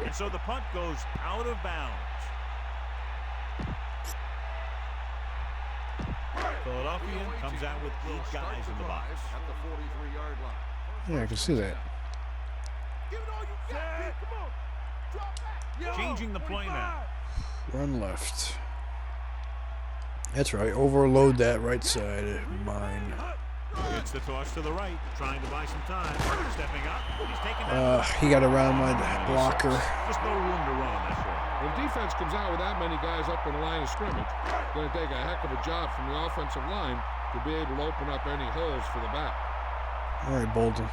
And so the punt goes out of bounds. Philadelphia comes out with 8 guys in the box. At the 43-yard line. Yeah, I can see that. Changing the play now. Run left. That's right. Overload that right side of mine. It's the toss to the right, trying to buy some time. Stepping up. He's taken down. He got around my blocker. Just no room to run on that play. When defense comes out with that many guys up in the line of scrimmage, it's going to take a heck of a job from the offensive line to be able to open up any holes for the back. All right, Bolden.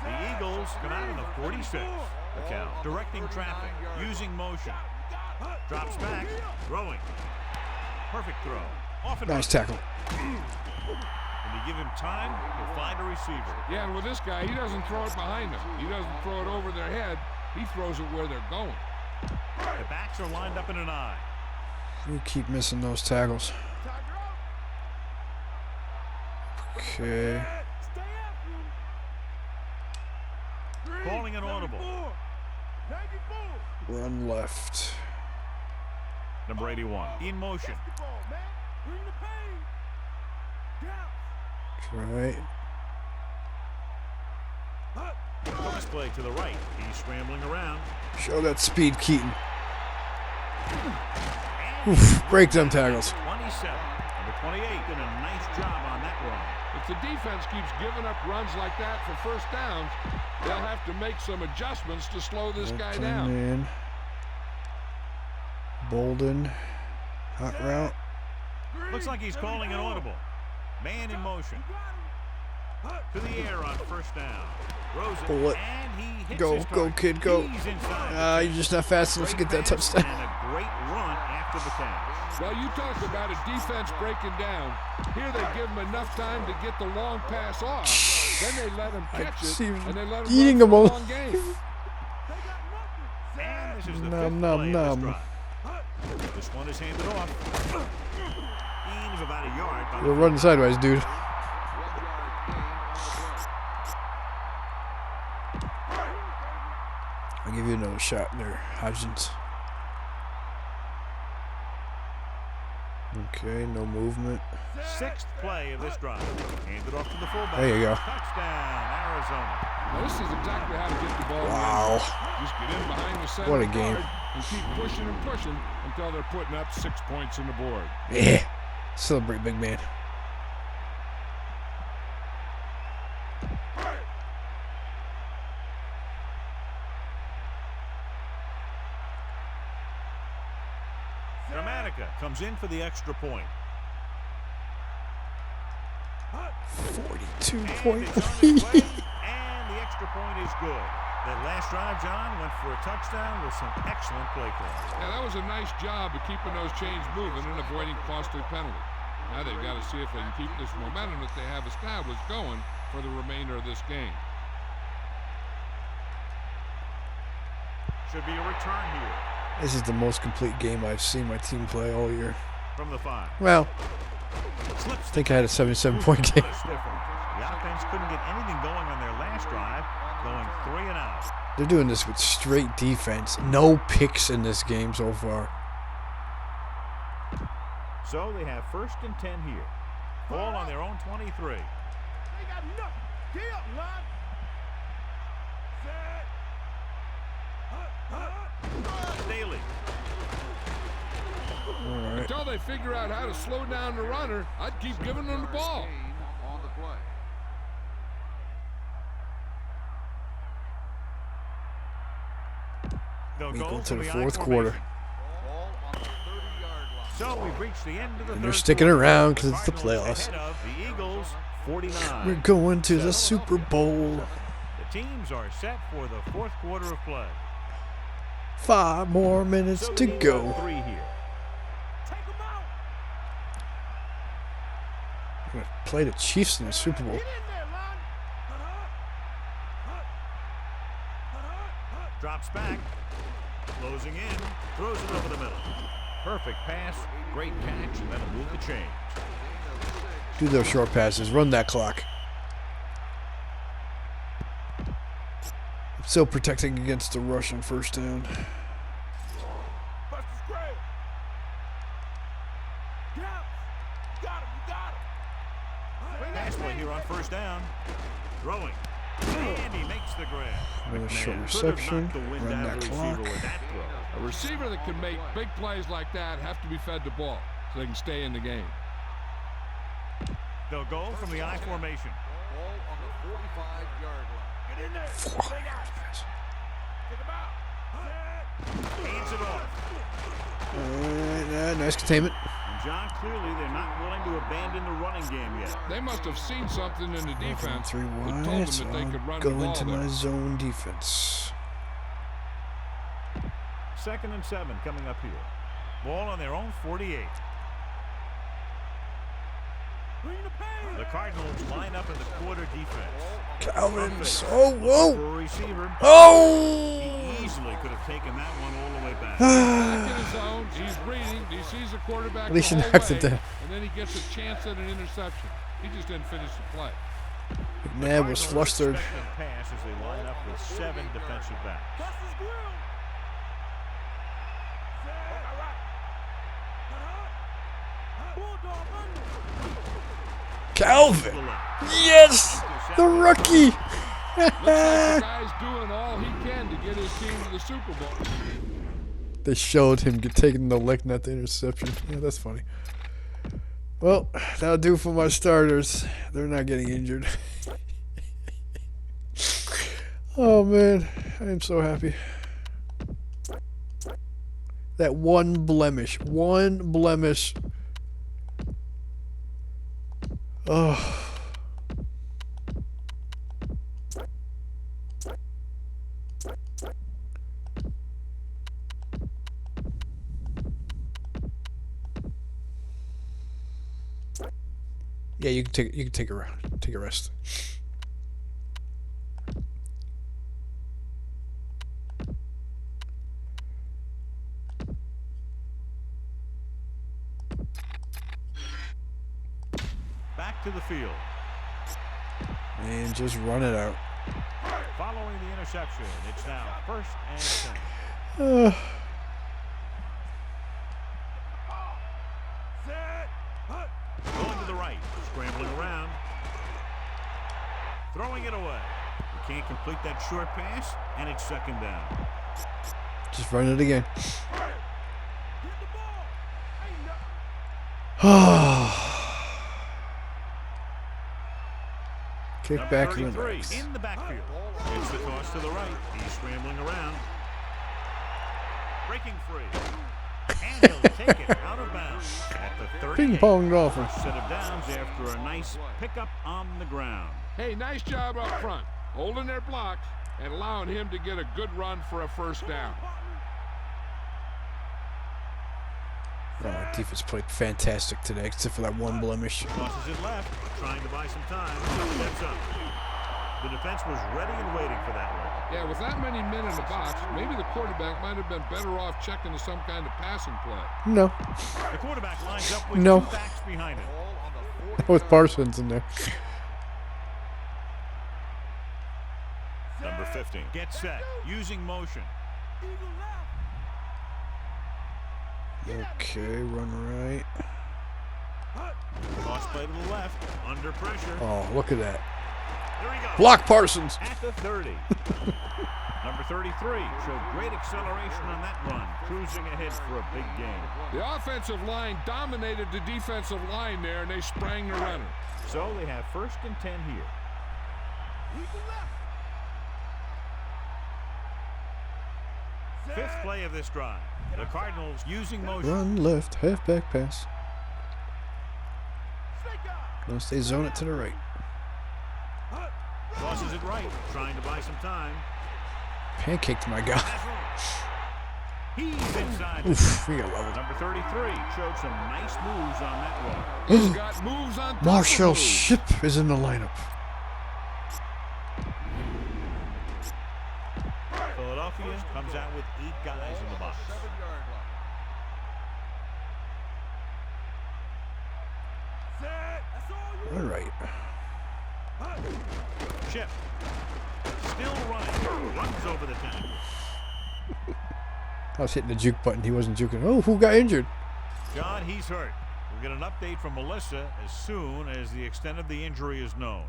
The Eagles come out in the 46. The count. Directing traffic. Using motion. Drops back. Throwing. Perfect throw. Off and Nice running. tackle. When you give him time, he'll find a receiver. Yeah, and with this guy, he doesn't throw it behind them. He doesn't throw it over their head. He throws it where they're going. The backs are lined up in an eye. You keep missing those tackles. Okay. Calling an audible. Run left. Number 81. In motion. That's right. Pass play to the right. He's scrambling around. Show that speed, Keaton. And Oof, break them tackles. 27. Number 28 did a nice job on that run. If the defense keeps giving up runs like that for first downs, they'll have to make some adjustments to slow this guy down. Man. Bolden. Hot route. Looks like he's calling an audible. Man in motion. To the air on first down. Throws it, Pull it. and he hits Go, his go, target. kid, go. He's inside. You're just not fast enough to get that Great pass touchdown. And a great run after the catch. Well, you talk about a defense breaking down. Here they give him enough time to get the long pass off. Then they let him catch it, see him and they let him eating run for him a all- long game. And this is the Nom, fifth nom, play of nom. this drive. This one is handed off. Gain of about a yard. By the You're running sideways, dude. I'll give you another shot there, Hodgins. Okay, no movement. sixth play of this drive. Handed off to the fullback. There you go. Touchdown, Arizona. Now, this is exactly how to get the ball. Wow. Just get in behind the center What a game. guard and keep pushing and pushing until they're putting up 6 points on the board. Yeah. Celebrate, big man. Gramatica comes in for the extra point. 42 And point it's on its way, lead. and the extra point is good. That last drive, John, went for a touchdown with some excellent play calling. Yeah, that was a nice job of keeping those chains moving and avoiding costly penalties. Now they've got to see if they can keep this momentum that they have established going for the remainder of this game. Should be a return here. This is the most complete game I've seen my team play all year. From the 5. Well, Slips I think I had a 77-point game. The offense couldn't get anything going on their last drive, going 3 and out. They're doing this with straight defense. No picks in this game so far. So they have 1st and 10 here. Ball on their own 23. They got nothing. Get up, line. Daly. All right. Until they figure out how to slow down the runner, I'd keep giving them the ball. On the play. They'll We go go to from the I fourth formation. quarter. Ball on the 30-yard line. So we've reached the end of the And third they're sticking quarter. around 'cause it's the Cardinals playoffs. ahead of the Eagles, 49. We're going to the Super Bowl. The teams are set for the fourth quarter of play. 5 more minutes So to the go. 3 here. Take them out. We're going to play the Chiefs in the Super Bowl. Get in there, line. Drops back. Closing in. Throws it over the middle. Perfect pass. Great catch, and that'll move the chains. Do those short passes. Run that clock. Still protecting against the rush on first down. Bust the screen. Get out. You got him. You got him. Pass play here on first down. Throwing. And he makes the grab. Another short Man, could have reception. knocked the wind Run out that of the clock. receiver with that throw. A receiver that can make big plays like that have to be fed the ball so they can stay in the game. They'll go from the I formation. Ball on the 45-yard line. Get in there. Take them out. Hands it off. Nice containment. And John, clearly they're not willing to abandon the running game yet. They must have seen something in the defense 3 that told wide, them so that they could I'll run the go ball into there. my zone defense. 2nd and 7 coming up here. Ball on their own 48. Bring the pain. The Cardinals line up in the quarter defense. Calvin's. Oh, whoa. For a receiver, Oh! he easily could have taken that one all the way back. Back in his zone, he's reading, he sees the quarterback At least the he whole knocked it way, down. and then he gets a chance at an interception. He just didn't finish the play. McNabb was flustered. Expecting pass as they line up with 7 defensive backs. Bust his grill. Bulldog under. Calvin. Yes! The rookie. Looks like the guy's doing all he can to get his team to the Super Bowl. They showed him taking the lick, not the interception. Yeah, that's funny. Well, that'll do for my starters. They're not getting injured. Oh, man. I am so happy. That one blemish. One blemish. Oh. Yeah, you can take a rest. Back to the field. And just run it out. Following the interception, it's now 1st and 10. Going to the right, scrambling around. Throwing it away. He can't complete that short pass, and it's 2nd down. Just run it again. Kick Number back in the 33 legs. in the backfield. It's the toss to the right. He's scrambling around. Breaking free. And he'll take it out of bounds at the 38. Ping ponged off him. Set of downs after a nice pickup on the ground. Hey, nice job up front, holding their blocks and allowing him to get a good run for a first down. Oh, defense played fantastic today, except for that one blemish. Tosses it left, trying to buy some time. Steps up. The defense was ready and waiting for that one. Yeah, with that many men in the box, maybe the quarterback might have been better off checking to some kind of passing play. No. The quarterback lines up with No. two backs behind him. With Parsons in there. Number 15. Get set. Using motion. Okay, run right. Toss play to the left. Under pressure. Oh, look at that. There he goes. Block Parsons. At the 30. Number 33 showed great acceleration on that run, cruising ahead for a big gain. The offensive line dominated the defensive line there, and they sprang the runner. So they have 1st and 10 here. Fifth play of this drive. The Cardinals using motion. Run left, halfback pass. Gonna stay zone it to the right. Tosses it right, trying to buy some time. Pancaked my guy. He's inside. Oof, we got love Number 33 showed some nice moves on that run. He's got moves on top of Marshall moves. Ship is in the lineup. Philadelphia comes out with 8 guys in the box. All right. Ship. Still running. Runs over the tackle. I was hitting the juke button. He wasn't juking. Oh, who got injured? John, he's hurt. We'll get an update from Melissa as soon as the extent of the injury is known.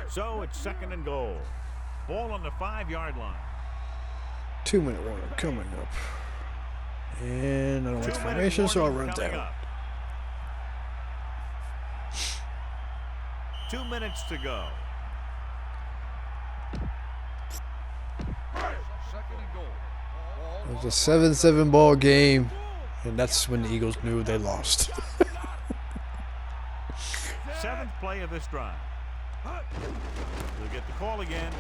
So it's 2nd and goal. Ball on the 5-yard line. 2-minute warning coming up. And I don't like 2-minute formation, so I'll warning run coming down. up. 2 minutes to go. 2nd and goal. It was a 7-7 ball game, and that's when the Eagles knew they lost. 7th play of this drive. We'll get the call again.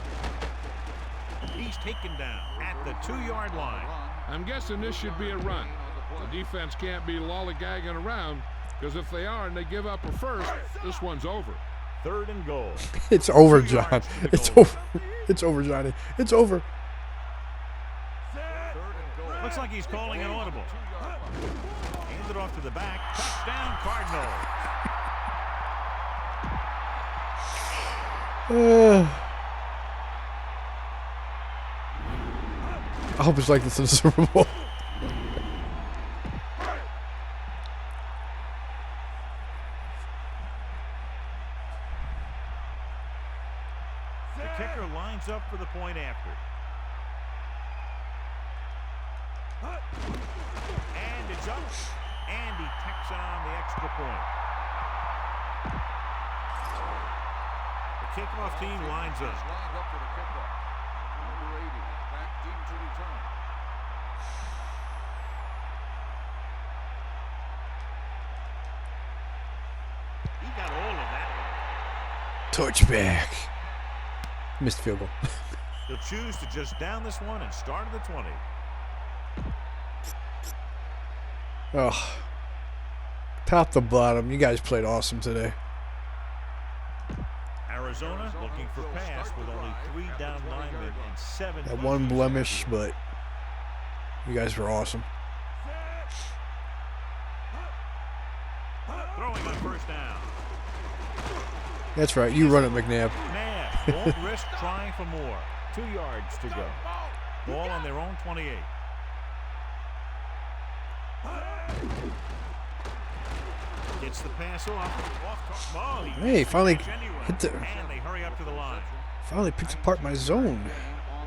He's taken down at the 2-yard line. I'm guessing this should be a run. The defense can't be lollygagging around, because if they are and they give up a first, this one's over. 3rd and goal. It's over, 2 John. yards to the It's goal. over. It's over, Johnny. It's over. Looks like he's calling an audible. Hands it off to the back. Touchdown, Cardinals. I hope it's like this in the Super Bowl. The kicker lines up for the point after. And it's up. And he tacks on the extra point. The kickoff team lines up. Lined up for the kickoff. Number 80, back deep to return. He got all of that Touchback. Missed field goal. one. He'll choose to just down this one and start at the 20. Oh. Top to bottom. You guys played awesome today. Arizona looking for pass with only 3 down linemen and 7. That one blemish, but you guys were awesome. Throwing on 1st down. That's right. You run it, McNabb. McNabb won't risk trying for more. 2 yards to go. Ball on their own 28. Gets the pass off. Oh, Hey, finally hit the. and they hurry up to the line. Finally picked apart my zone. On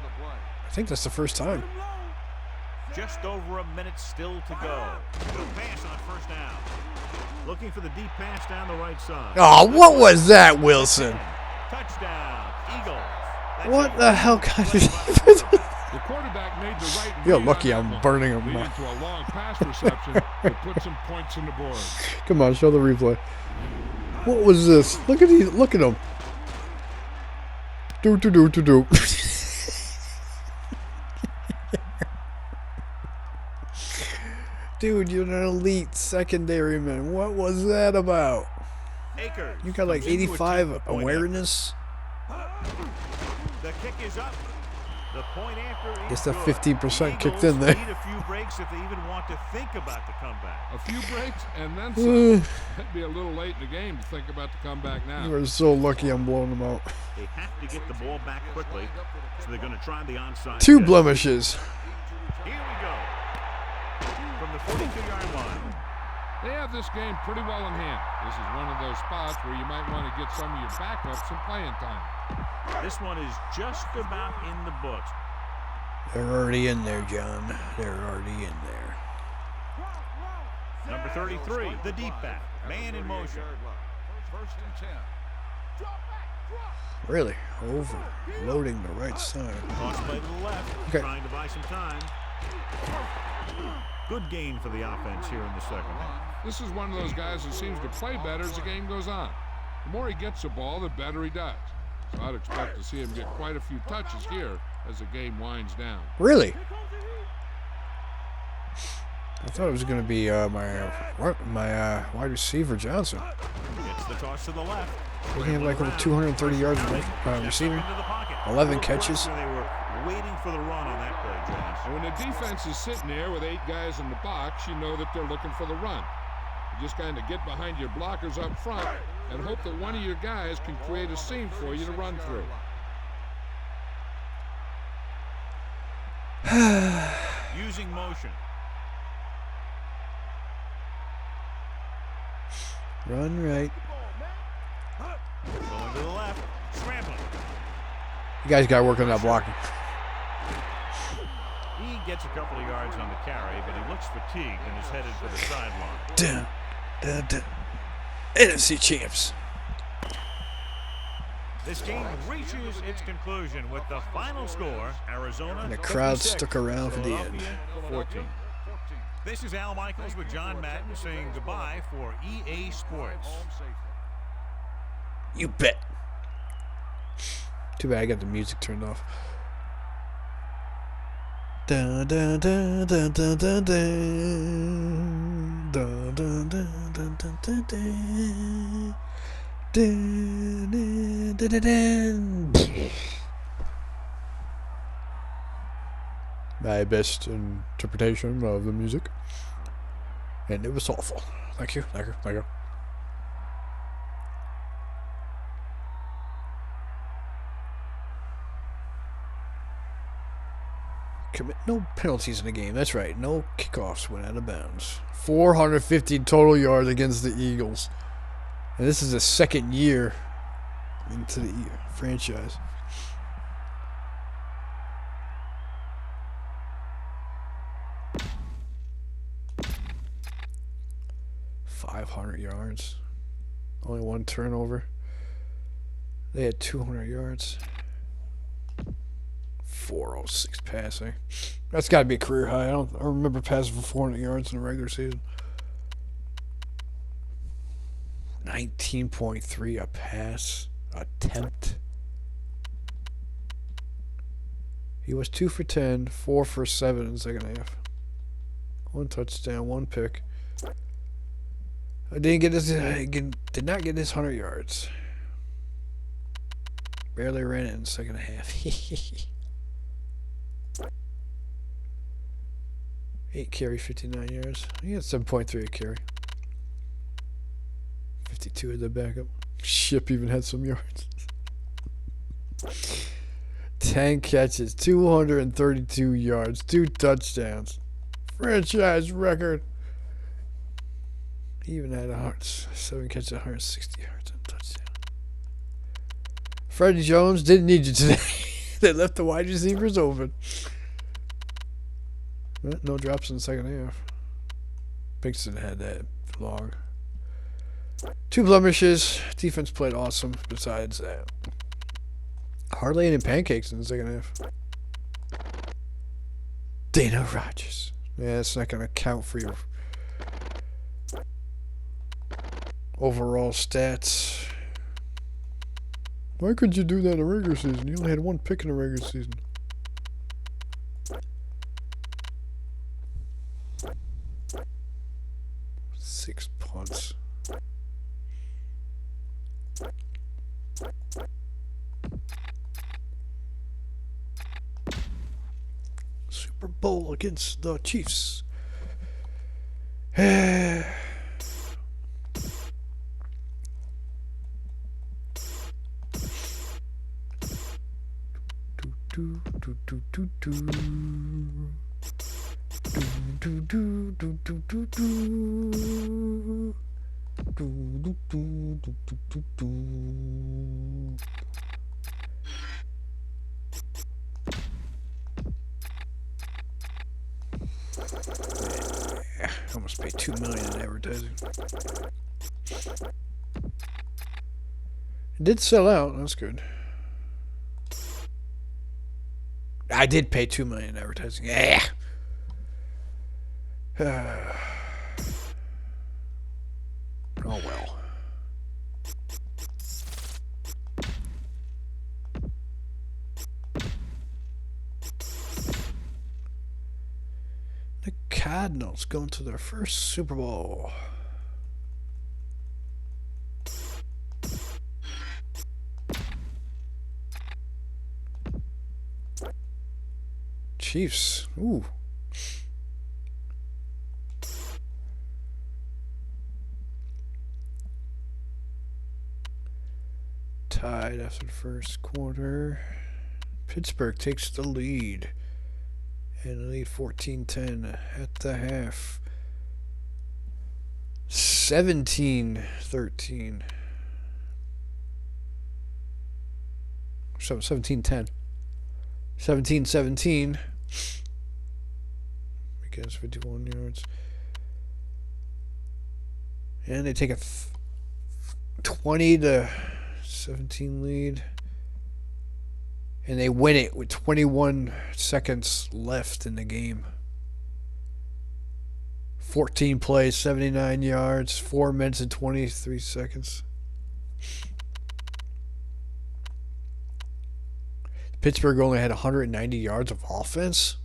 the play. I think that's the first time. Just over a minute still to go. Good pass on 1st down. Looking for the deep pass down the right side. Oh, what was that, Wilson? Touchdown, Eagles. That's What a the hell huge kind play by the of... quarterback. The quarterback made the right You're read lucky on I'm that one, burning him. leading to a long pass reception to put some points on the board. Come on, show the replay. What was this? Look at these. Look at him. Do. Dude, you're an elite secondary man. What was that about? Akers You got like comes into 85 attack the point awareness. after. The kick is up. The point after is Guess that good. 15% The kicked Eagles in there. Need a few breaks if they even want to think about the comeback. A few breaks and then some. It'd be a little late in the game to think about the comeback now. You are so lucky I'm blowing them out. They have to get the ball back quickly, so they're going to try the onside. 2 kick. blemishes. Here we go. From the 42-yard line. They have this game pretty well in hand. This is one of those spots where you might want to get some of your backups some playing time. This one is just about in the books. They're already in there, John. They're already in there. Number 33, the deep back. Man in motion. First and 10. Really? Overloading the right side. Toss play to the left. Okay. Trying to buy some time. Good gain for the offense here in the second half. This is one of those guys that seems to play better as the game goes on. The more he gets the ball, the better he does. So I'd expect to see him get quite a few touches here as the game winds down. Really? I thought it was going to be my wide receiver, Johnson. Gets the toss to the left. He had like over 230 yards receiving. 11 catches. They were waiting for the run on that play, Josh. And when the defense is sitting there with 8 guys in the box, you know that they're looking for the run. You just kind of get behind your blockers up front and hope that one of your guys can create a seam for you to run through. Using motion. Run right. Going to the left. Scrambling. You guys got to work on that blocking. He gets a couple of yards on the carry, but he looks fatigued and is headed for the sideline. Dun. NFC champs. This game reaches its conclusion with the final score, Arizona And the crowd 56, stuck around for the end. Philadelphia 14. This is Al Michaels with John Madden saying goodbye for EA Sports. You bet. Too bad I got the music turned off. Dun dun dun dun dun dun dun dun dun dun dun dun dun dun. Dun, dun, dun, dun, dun. My best interpretation of the music, and it was awful. Thank you. Commit no penalties in the game. That's right. No kickoffs went out of bounds. 450 total yards against the Eagles. And this is the second year into the franchise. .500 yards. Only 1 turnover. They had 200 yards. 406 passing. That's got to be a career high. I don't remember passing for 400 yards in the regular season. 19.3 a pass attempt. He was 2 for 10, 4 for 7 in the second half. 1 touchdown, 1 pick. I did not get his 100 yards. Barely ran it in the second half. 8 carry, 59 yards. He had 7.3 a carry. 52 at the backup. Ship even had some yards. 10 catches, 232 yards, 2 touchdowns. Franchise record. He even had 7 catches, 160 yards and touchdown. Freddie Jones didn't need you today. They left the wide receivers open. No drops in the second half. Pinkston had that long. 2 blemishes. Defense played awesome. Besides that, hardly any pancakes in the second half. Dana Rogers. Yeah, it's not going to count for your overall stats. Why could you do that in the regular season? You only had 1 pick in the regular season. Six punts. Super Bowl against the Chiefs. Almost paid $2 million in advertising. It did sell out. That's good. I did pay $2 million in advertising. Yeah. Oh well. The Cardinals going to their first Super Bowl. Chiefs. Ooh. Tied after the first quarter. Pittsburgh takes the lead. And lead 14-10 at the half. 17-13. 17-10. 17-17. Against 51 yards. And they take a 20-17 lead. And they win it with 21 seconds left in the game. 14 plays, 79 yards, 4 minutes and 23 seconds. Pittsburgh only had 190 yards of offense.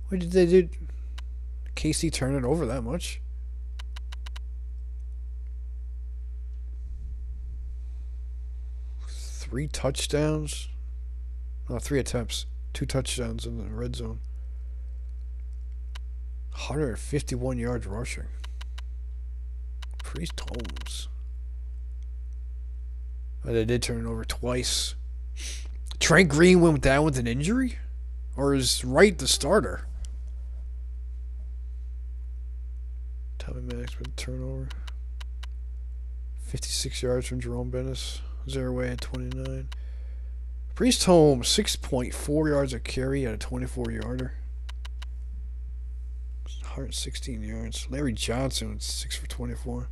What did they do? KC turn it over that much? Three touchdowns? No, 3 attempts. 2 touchdowns in the red zone. 151 yards rushing. Priest Holmes. But they did turn it over twice. Trent Green went down with an injury? Or is Wright the starter? Tommy Maddox with a turnover. 56 yards from Jerome Bennis. Zaraway at 29. Priest Holmes, 6.4 yards a carry at a 24-yarder. 116 yards. Larry Johnson with 6 for 24.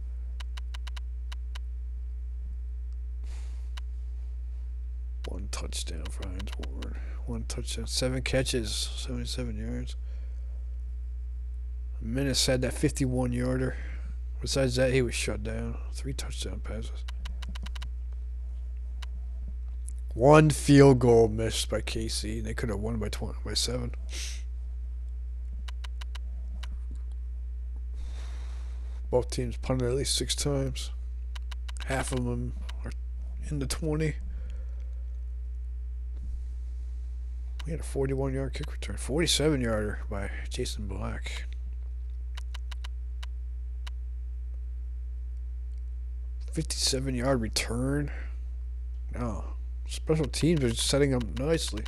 One touchdown for Hines Ward. 1 touchdown. 7 catches. 77 yards. Menace had that 51-yarder. Besides that, he was shut down. 3 touchdown passes. 1 field goal missed by KC. They could have won by 7. Both teams punted at least 6 times. Half of them are in the 20. We had a 41-yard kick return. 47-yarder by Jason Black. $57-yard return. Oh, special teams are setting up nicely.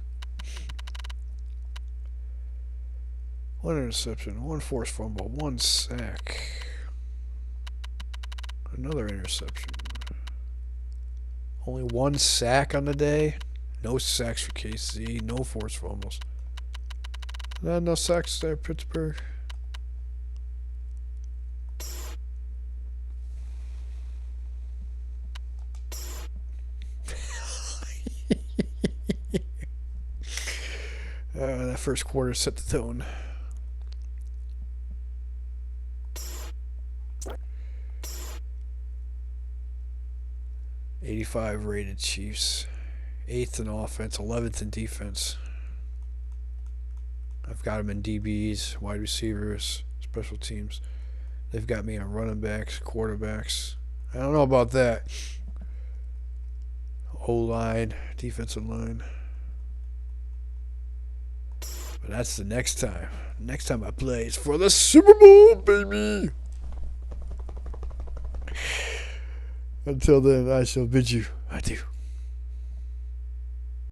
1 interception, 1 forced fumble, 1 sack. Another interception. Only 1 sack on the day. No sacks for KC. No forced fumbles. No sacks there, Pittsburgh. first quarter set the tone. .85 rated Chiefs. 8th in offense, 11th in defense. I've got them in DBs, wide receivers, special teams. They've got me on running backs, quarterbacks. I don't know about that. O-line, defensive line. But that's the next time. Next time I play is for the Super Bowl, baby. Until then, I shall bid you adieu.